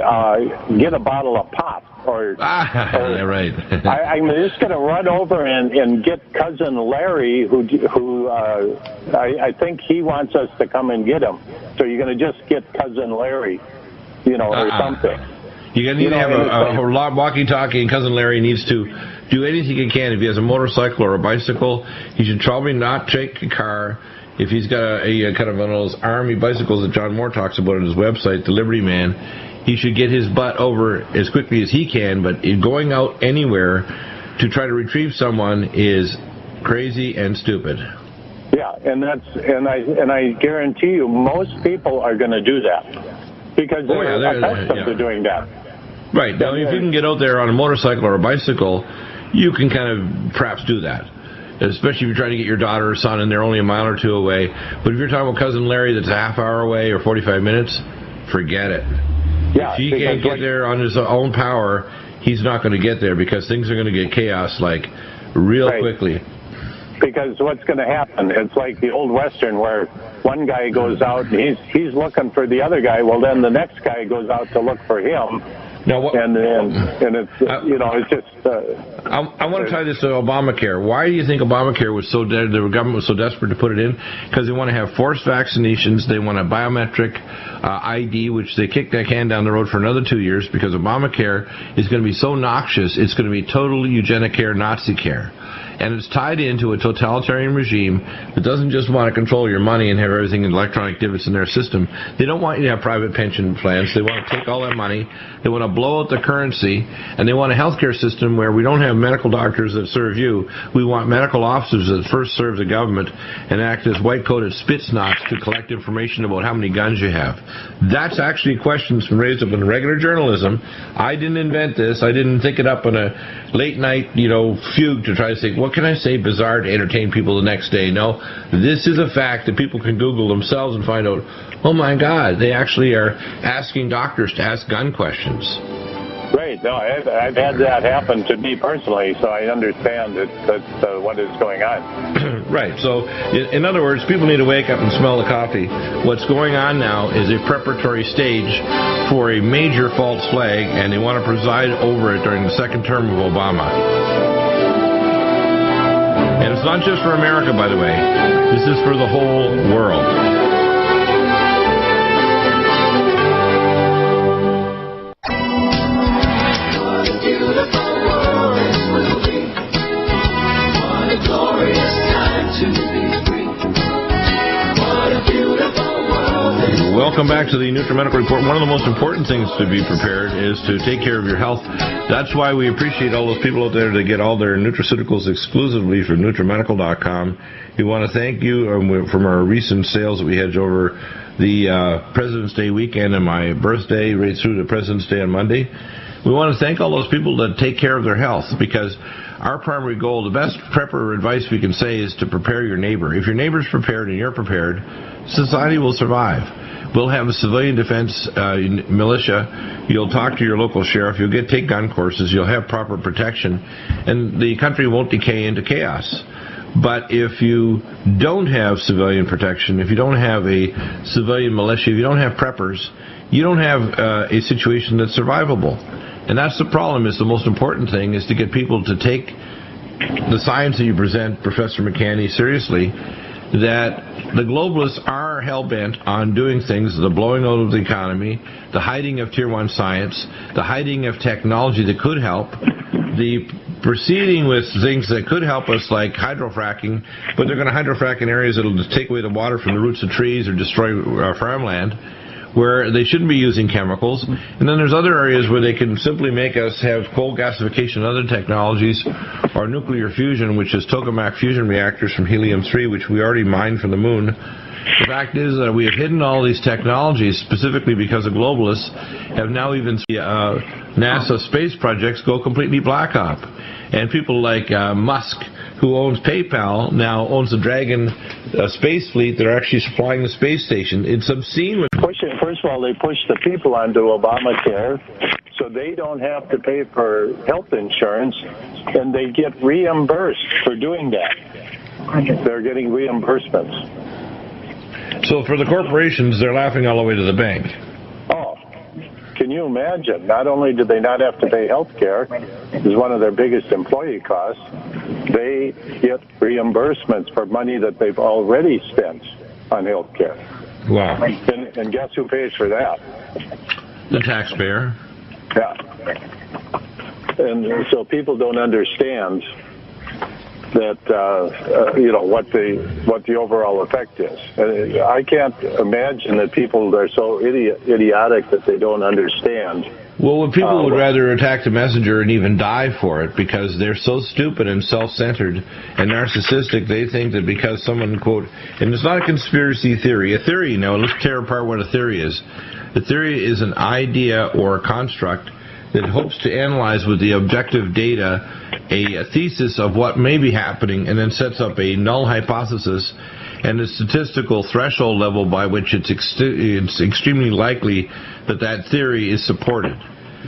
get a bottle of pop. Right. I'm just going to run over and get Cousin Larry, who I think he wants us to come and get him. So you're going to just get Cousin Larry, or something. You're going to need to have a walkie-talkie, and Cousin Larry needs to do anything he can. If he has a motorcycle or a bicycle, he should probably not take a car. If he's got a kind of one of those army bicycles that John Moore talks about on his website, the Liberty Man, he should get his butt over as quickly as he can. But going out anywhere to try to retrieve someone is crazy and stupid. Yeah, and I guarantee you, most people are going to do that because they're accustomed to doing that. Right. Now, if you can get out there on a motorcycle or a bicycle, you can kind of perhaps do that. Especially if you're trying to get your daughter or son and they're only a mile or two away. But if you're talking about Cousin Larry that's a half hour away or 45 minutes, forget it. Yeah, if he can't get there on his own power, he's not going to get there because things are going to get chaos real quickly. Because what's going to happen, it's like the old Western where one guy goes out and he's looking for the other guy, well, then the next guy goes out to look for him. Now, what, and it's it's just. I want to tie this to Obamacare. Why do you think Obamacare was so dead? The government was so desperate to put it in because they want to have forced vaccinations. They want a biometric ID, which they kick that can down the road for another 2 years because Obamacare is going to be so noxious. It's going to be total eugenic care, Nazi care. And it's tied into a totalitarian regime that doesn't just want to control your money and have everything in electronic divots in their system. They don't want you to have private pension plans. They want to take all that money. They want to blow out the currency. And they want a healthcare system where we don't have medical doctors that serve you. We want medical officers that first serve the government and act as white-coated spitsnots to collect information about how many guns you have. That's actually questions raised up in regular journalism. I didn't invent this. I didn't think it up on a late-night, fugue to try to say, what can I say bizarre to entertain people the next day? No, this is a fact that people can Google themselves and find out, oh my God, they actually are asking doctors to ask gun questions. Right. No, I've had that happen to me personally, so I understand that's what is going on. Right. So, in other words, people need to wake up and smell the coffee. What's going on now is a preparatory stage for a major false flag, and they want to preside over it during the second term of Obama. And it's not just for America, by the way. This is for the whole world. Welcome back to the Nutrimedical Report. One of the most important things to be prepared is to take care of your health. That's why we appreciate all those people out there that get all their nutraceuticals exclusively from Nutrimedical.com. We want to thank you from our recent sales that we had over the President's Day weekend and my birthday right through to President's Day on Monday. We want to thank all those people that take care of their health because our primary goal, the best prepper advice we can say is to prepare your neighbor. If your neighbor's prepared and you're prepared, society will survive. We'll have a civilian defense militia. You'll talk to your local sheriff. You'll take gun courses. You'll have proper protection. And the country won't decay into chaos. But if you don't have civilian protection, if you don't have a civilian militia, if you don't have preppers, you don't have a situation that's survivable. And that's the problem. Is the most important thing is to get people to take the science that you present, Professor McCanney, seriously, that the globalists are hell-bent on doing things, the blowing out of the economy, the hiding of Tier 1 science, the hiding of technology that could help, the proceeding with things that could help us like hydrofracking, but they're going to hydrofrack in areas that will just take away the water from the roots of trees or destroy farmland, where they shouldn't be using chemicals. And then there's other areas where they can simply make us have coal gasification and other technologies, or nuclear fusion, which is tokamak fusion reactors from helium-3, which we already mined from the moon. The fact is that we have hidden all these technologies specifically because the globalists have now even NASA space projects go completely black op. And people like Musk, who owns PayPal, now owns the Dragon space fleet that are actually supplying the space station. It's obscene. First of all, they push the people onto Obamacare, so they don't have to pay for health insurance, and they get reimbursed for doing that. They're getting reimbursements. So for the corporations, they're laughing all the way to the bank. Oh, can you imagine? Not only do they not have to pay health care, is one of their biggest employee costs, they get reimbursements for money that they've already spent on health care. Wow. And guess who pays for that? The taxpayer. Yeah. And so people don't understand that what the overall effect is. I can't imagine that people are so idiotic that they don't understand. Well, people would rather attack the messenger and even die for it because they're so stupid and self-centered and narcissistic. They think that because someone, quote, and it's not a conspiracy theory. A theory, let's tear apart what a theory is. A theory is an idea or a construct that hopes to analyze with the objective data a thesis of what may be happening and then sets up a null hypothesis and a statistical threshold level by which it's extremely likely that that theory is supported.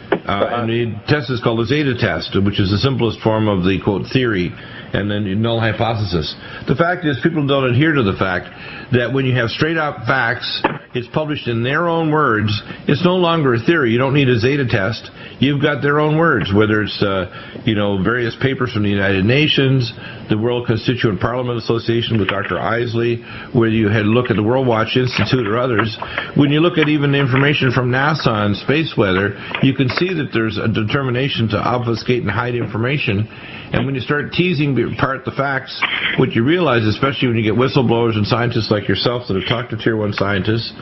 And the test is called the Zeta test, which is the simplest form of the, quote, theory. and then null hypothesis. The fact is, people don't adhere to the fact that when you have straight-up facts, it's published in their own words. It's no longer a theory. You don't need a Zeta test. You've got their own words, whether it's various papers from the United Nations, the World Constituent Parliament Association with Dr. Isley, whether you had a look at the World Watch Institute or others. When you look at even the information from NASA on space weather, you can see that there's a determination to obfuscate and hide information. And when you start teasing apart the facts, what you realize, especially when you get whistleblowers and scientists like yourself that have talked to Tier 1 scientists,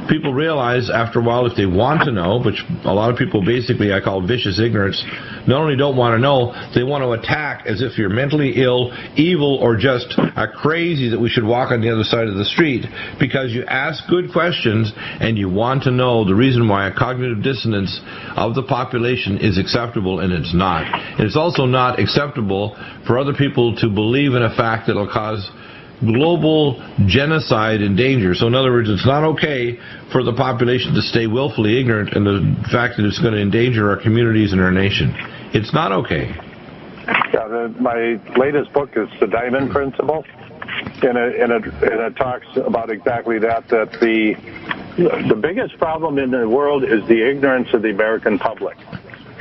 people realize after a while, if they want to know, which a lot of people basically I call vicious ignorance, not only don't want to know, they want to attack as if you're mentally ill, evil, or just crazy that we should walk on the other side of the street, because you ask good questions and you want to know the reason why a cognitive dissonance of the population is acceptable, and it's not. And it's also not acceptable for other people to believe in a fact that will cause global genocide and danger. So in other words, it's not okay for the population to stay willfully ignorant in the fact that it's going to endanger our communities and our nation. It's not okay. Yeah, my latest book is The Diamond Principle, and it talks about exactly that the biggest problem in the world is the ignorance of the American public.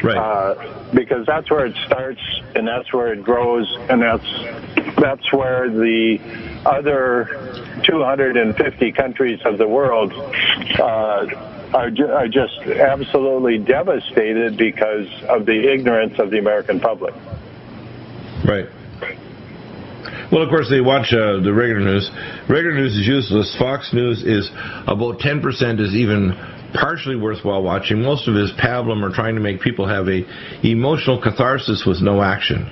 Right. Because that's where it starts, and that's where it grows, and that's where the other 250 countries of the world are just absolutely devastated because of the ignorance of the American public. Right. Well, of course, they watch the regular news. Regular news is useless. Fox News is about 10% is even partially worthwhile watching. Most of it is pablum or trying to make people have a emotional catharsis with no action.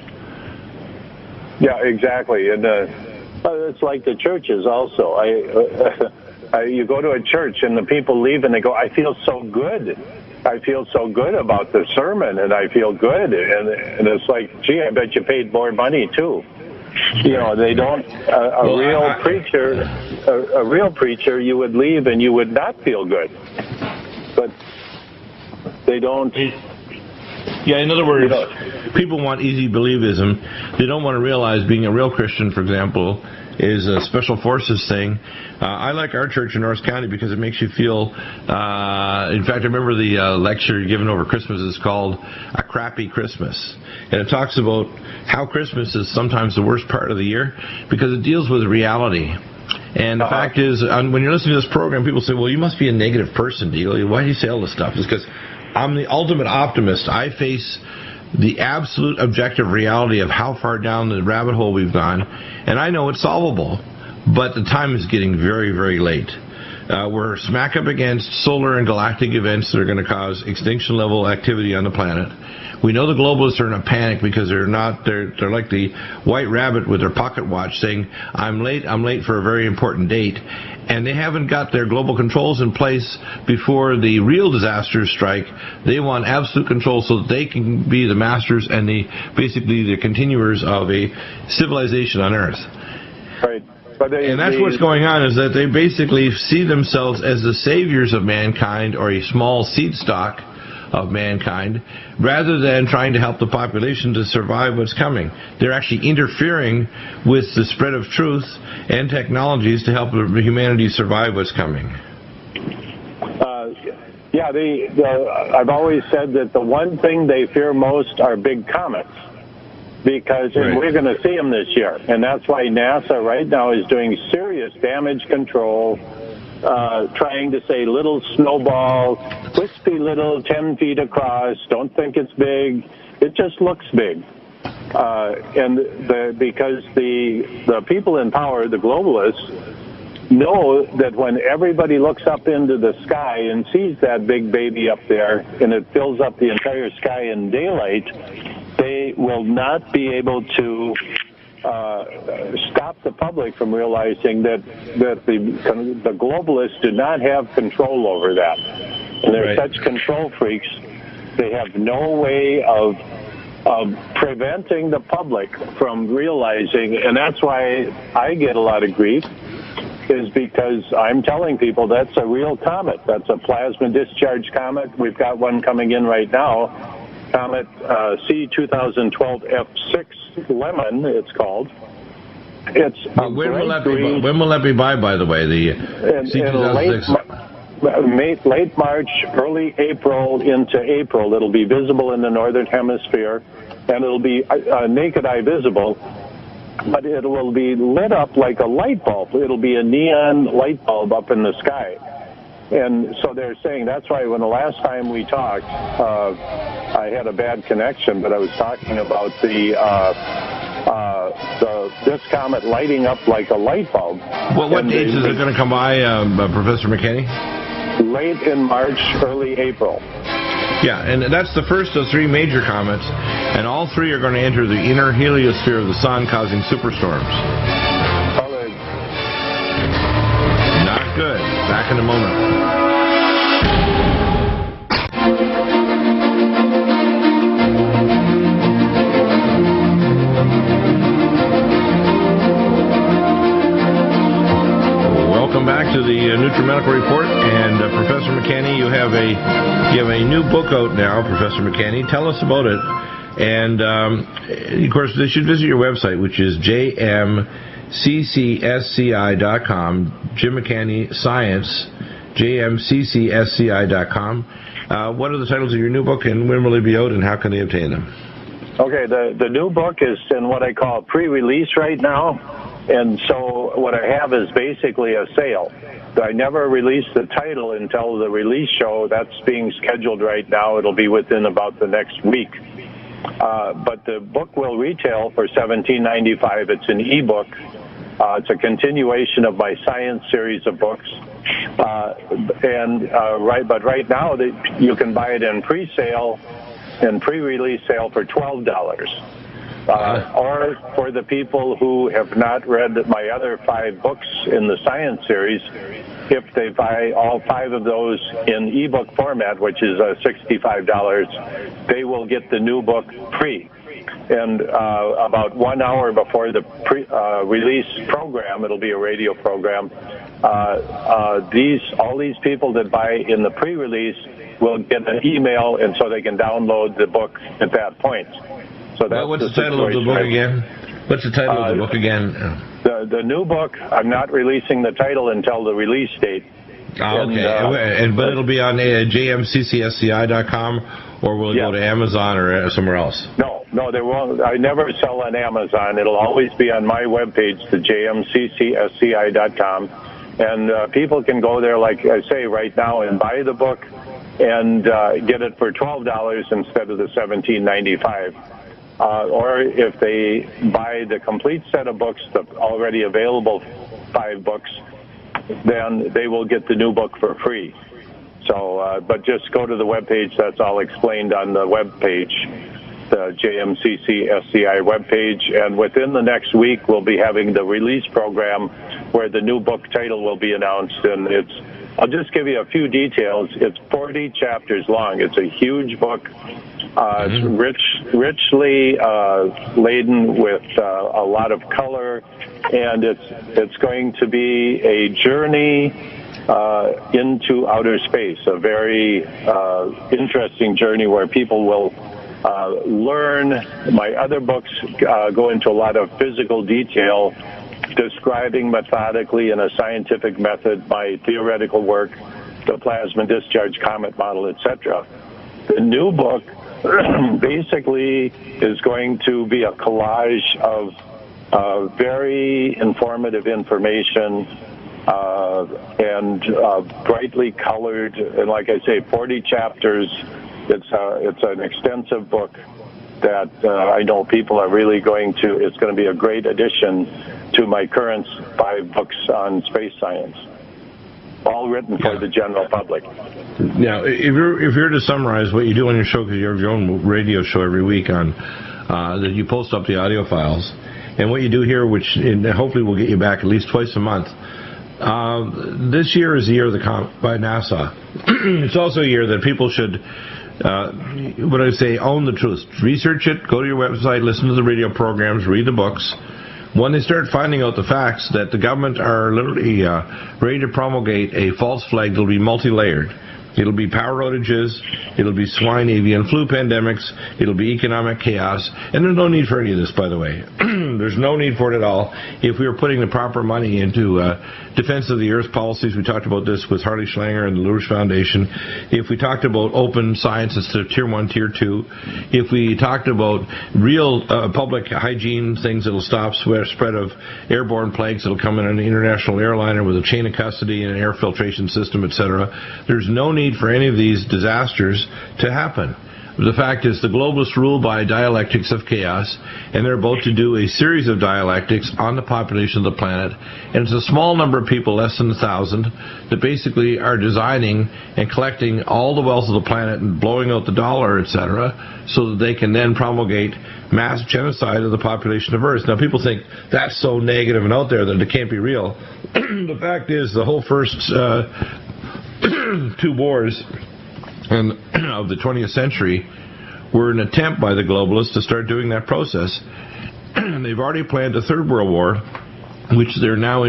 Yeah, exactly. And it's like the churches also. You go to a church and the people leave and they go, I feel so good. I feel so good about the sermon, and I feel good. And it's like, gee, I bet you paid more money too. You know, they don't. A real preacher, you would leave and you would not feel good. But they don't. Yeah, in other words, people want easy believism. They don't want to realize being a real Christian, for example, is a special forces thing. I like our church in North County because it makes you feel, in fact, I remember the lecture given over Christmas is called A Crappy Christmas. And it talks about how Christmas is sometimes the worst part of the year because it deals with reality. And the fact is, when you're listening to this program, people say, well, you must be a negative person, DEAGLE. Why do you say all this stuff? It's because I'm the ultimate optimist. I face the absolute objective reality of how far down the rabbit hole we've gone, and I know it's solvable, but the time is getting very, very late. We're smack up against solar and galactic events that are going to cause extinction level activity on the planet. We know the globalists are in a panic because they're like the white rabbit with their pocket watch saying, I'm late for a very important date. And they haven't got their global controls in place before the real disasters strike. They want absolute control so that they can be the masters and basically the continuers of a civilization on Earth. Right. And that's what's going on, is that they basically see themselves as the saviors of mankind, or a small seed stock of mankind, rather than trying to help the population to survive what's coming. They're actually interfering with the spread of truth and technologies to help humanity survive what's coming. I've always said that the one thing they fear most are big comets, because and we're going to see them this year, and that's why NASA right now is doing serious damage control, trying to say little snowball, wispy little 10 feet across, don't think it's big, it just looks big. Because the people in power, the globalists, know that when everybody looks up into the sky and sees that big baby up there and it fills up the entire sky in daylight, they will not be able to stop the public from realizing that the globalists do not have control over that. And they're such control freaks, they have no way of preventing the public from realizing, and that's why I get a lot of grief, is because I'm telling people that's a real comet. That's a plasma discharge comet. We've got one coming in right now. Comet C 2012 F6 Lemon, it's called. It's when will that be by the way? The C 2006. Late March, early April into April. It'll be visible in the northern hemisphere, and it'll be naked eye visible, but it will be lit up like a light bulb. It'll be a neon light bulb up in the sky. And so they're saying that's why when the last time we talked, I had a bad connection, but I was talking about this comet lighting up like a light bulb. Well, what dates is it going to come by, Professor McKenney? Late in March, early April. Yeah, and that's the first of three major comets, and all three are going to enter the inner heliosphere of the sun, causing superstorms. Not good. Back in a moment. Welcome back to the Nutrimedical Report, and Professor McKenney, you have a new book out now, Professor McKenney. Tell us about it, and of course they should visit your website, which is jmccsci.com. Jim McKenney Science, jmccsci.com. What are the titles of your new book, and when will they be out, and how can they obtain them? Okay, the new book is in what I call pre-release right now. And so what I have is basically a sale. I never released the title until the release show. That's being scheduled right now. It'll be within about the next week. But the book will retail for $17.95. It's an ebook. It's a continuation of my science series of books. But right now you can buy it in pre-sale and pre-release sale for $12. Or for the people who have not read my other 5 books in the science series, if they buy all 5 of those in ebook format, which is $65, they will get the new book free. And about 1 hour before the release program, it'll be a radio program, all these people that buy in the pre-release will get an email, and so they can download the book at that point. So that's what's the title of the book again? What's the title of the book again? The new book, I'm not releasing the title until the release date. Okay, but it'll be on jmccsci.com, or will it go to Amazon or somewhere else? No, there won't. I never sell on Amazon. It'll always be on my webpage, the jmccsci.com, and people can go there, like I say, right now and buy the book and get it for $12 instead of the $17.95. Or if they buy the complete set of books, the already available 5 books, then they will get the new book for free. So, but just go to the webpage. That's all explained on the webpage, the JMCCSCI webpage. And within the next week, we'll be having the release program where the new book title will be announced. And I'll just give you a few details. It's 40 chapters long. It's a huge book. It's richly laden with a lot of color, and it's going to be a journey into outer space, a very interesting journey where people will learn. My other books go into a lot of physical detail, describing methodically in a scientific method my theoretical work, the plasma discharge comet model, etc. The new book basically is going to be a collage of very informative information and brightly colored, and like I say, 40 chapters. It's an extensive book that I know people are really it's going to be a great addition to my current 5 books on space science, all written for the general public. Now, if you're to summarize what you do on your show, because you have your own radio show every week on that you post up the audio files, and what you do here, which hopefully will get you back at least twice a month. This year is the year of the comet by NASA. It's also a year that people should, what I say, own the truth. Research it, go to your website, listen to the radio programs, read the books. When they start finding out the facts that the government are literally ready to promulgate a false flag that will be multi-layered, It'll be power outages, it'll be swine, avian flu pandemics, it'll be economic chaos, and there's no need for any of this, by the way. There's no need for it at all. If we were putting the proper money into defense of the earth policies, we talked about this with Harley Schlanger and the LURS Foundation. If we talked about open science instead of Tier 1, Tier 2, if we talked about real public hygiene things that'll stop spread of airborne plagues that'll come in an international airliner with a chain of custody and an air filtration system, etc., there's no need for any of these disasters to happen. The fact is the globalists rule by dialectics of chaos, and they're about to do a series of dialectics on the population of the planet, and it's a small number of people, less than 1,000, that basically are designing and collecting all the wealth of the planet and blowing out the dollar, etc., so that they can then promulgate mass genocide of the population of Earth. Now, people think that's so negative and out there that it can't be real. The fact is the whole first two wars of the 20th century were an attempt by the globalists to start doing that process. They've already planned a third world war, which they're now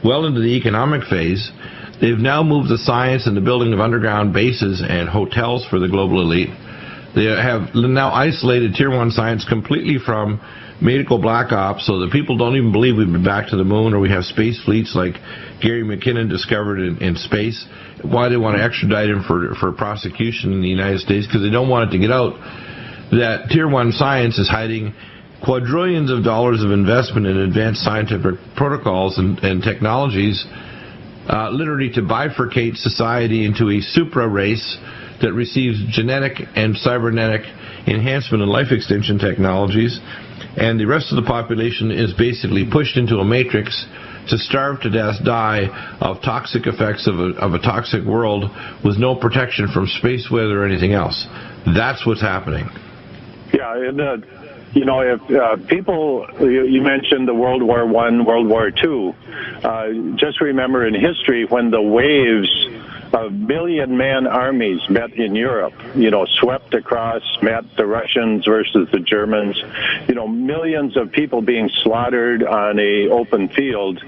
well into the economic phase. They've now moved the science and the building of underground bases and hotels for the global elite. They have now isolated Tier 1 science completely from medical black ops, so that people don't even believe we've been back to the moon or we have space fleets like Gary McKinnon discovered in space. Why they want to extradite him for prosecution in the United States, because they don't want it to get out that Tier 1 science is hiding quadrillions of dollars of investment in advanced scientific protocols and technologies, literally to bifurcate society into a supra race that receives genetic and cybernetic enhancement and life extension technologies, and the rest of the population is basically pushed into a matrix to starve to death, die of toxic effects of a toxic world with no protection from space weather or anything else. That's what's happening. Yeah, and if people, you mentioned the World War I, World War II, just remember in history when the waves of million-man armies met in Europe, swept across, met the Russians versus the Germans, millions of people being slaughtered on a open field.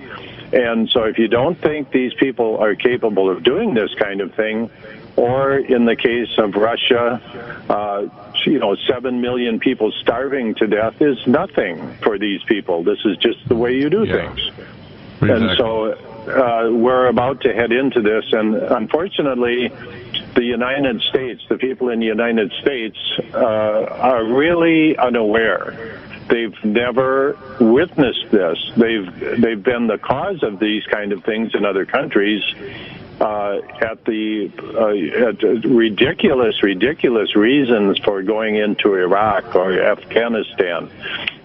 And so if you don't think these people are capable of doing this kind of thing, or in the case of Russia, 7 million people starving to death is nothing for these people. This is just the way you do things. Exactly. And so we're about to head into this, and unfortunately, the United States, the people in the United States, are really unaware. They've never witnessed this. They've been the cause of these kind of things in other countries at ridiculous reasons for going into Iraq or Afghanistan.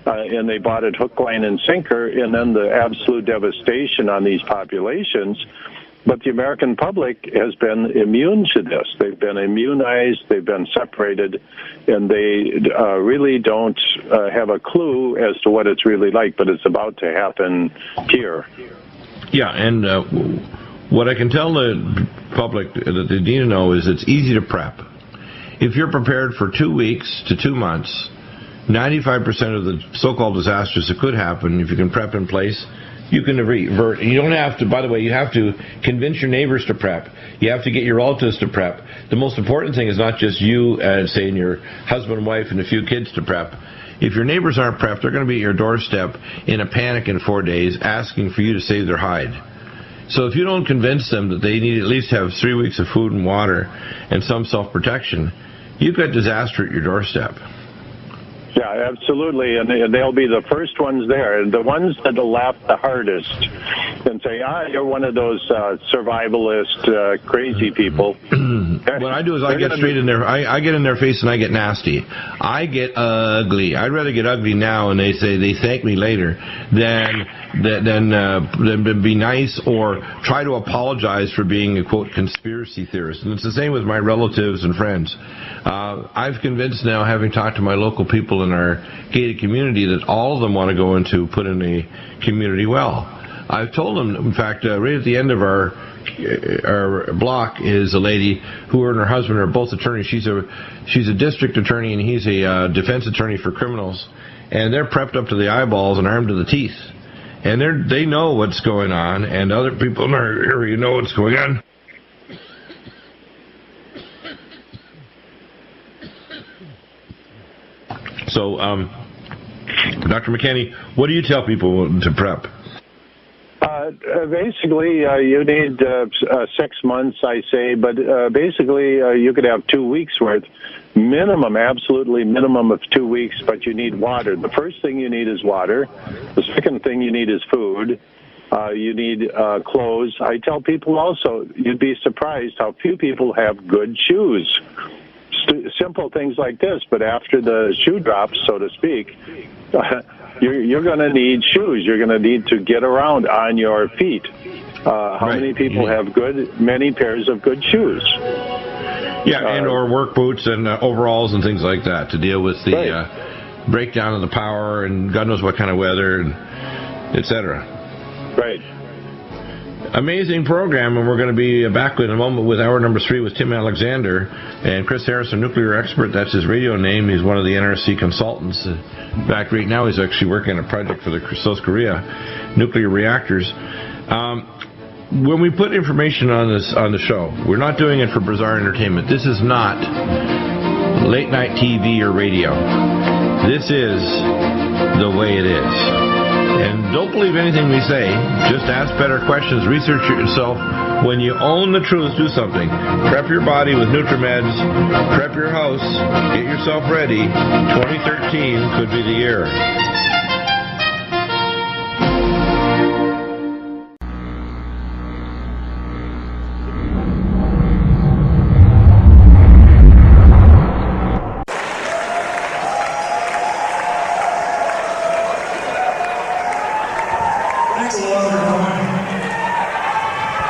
And they bought it hook, line, and sinker, and then the absolute devastation on these populations. But the American public has been immune to this. They've been immunized, they've been separated, and they really don't have a clue as to what it's really like, but it's about to happen here. Yeah, and what I can tell the public that they need to know is it's easy to prep. If you're prepared for 2 weeks to 2 months, 95% of the so-called disasters that could happen, if you can prep in place, you can revert. You don't have to, by the way, you have to convince your neighbors to prep. You have to get your relatives to prep. The most important thing is not just you, say, and your husband and wife and a few kids to prep. If your neighbors aren't prepped, they're going to be at your doorstep in a panic in 4 days asking for you to save their hide. So if you don't convince them that they need at least have 3 weeks of food and water and some self-protection, you've got disaster at your doorstep. Yeah, absolutely, and they'll be the first ones there, and the ones that'll laugh the hardest and say, you're one of those survivalist, crazy people. What I do is I get straight in there, I get in their face and I get nasty. I get ugly. I'd rather get ugly now and they thank me later than be nice or try to apologize for being a, quote, conspiracy theorist. And it's the same with my relatives and friends. I've convinced now, having talked to my local people in our gated community, that all of them want to go into put in a community well. I've told them, in fact, right at the end of our block is a lady who and her husband are both attorneys. She's a district attorney and he's a defense attorney for criminals, and they're prepped up to the eyeballs and armed to the teeth, and they know what's going on, and other people in our area know what's going on. So, Dr. McKinney, what do you tell people to prep? Basically, you need 6 months, I say, but basically you could have 2 weeks worth. Minimum, absolutely minimum of 2 weeks, but you need water. The first thing you need is water. The second thing you need is food. You need clothes. I tell people also, you'd be surprised how few people have good shoes. Simple things like this, but after the shoe drops, so to speak, you're going to need shoes. You're going to need to get around on your feet. How many people have many pairs of good shoes? Yeah, and or work boots and overalls and things like that to deal with the breakdown of the power and God knows what kind of weather, and et cetera. Right. Amazing program, and we're going to be back in a moment with hour number 3 with Tim Alexander and Chris Harrison, nuclear expert. That's his radio name. He's one of the NRC consultants. In fact, right now he's actually working on a project for the South Korea nuclear reactors. When we put information on the show, we're not doing it for bizarre entertainment. This is not late night TV or radio. This is the way it is. And don't believe anything we say. Just ask better questions. Research it yourself. When you own the truth, do something. Prep your body with NutriMeds. Prep your house. Get yourself ready. 2013 could be the year. Thanks a lot for coming.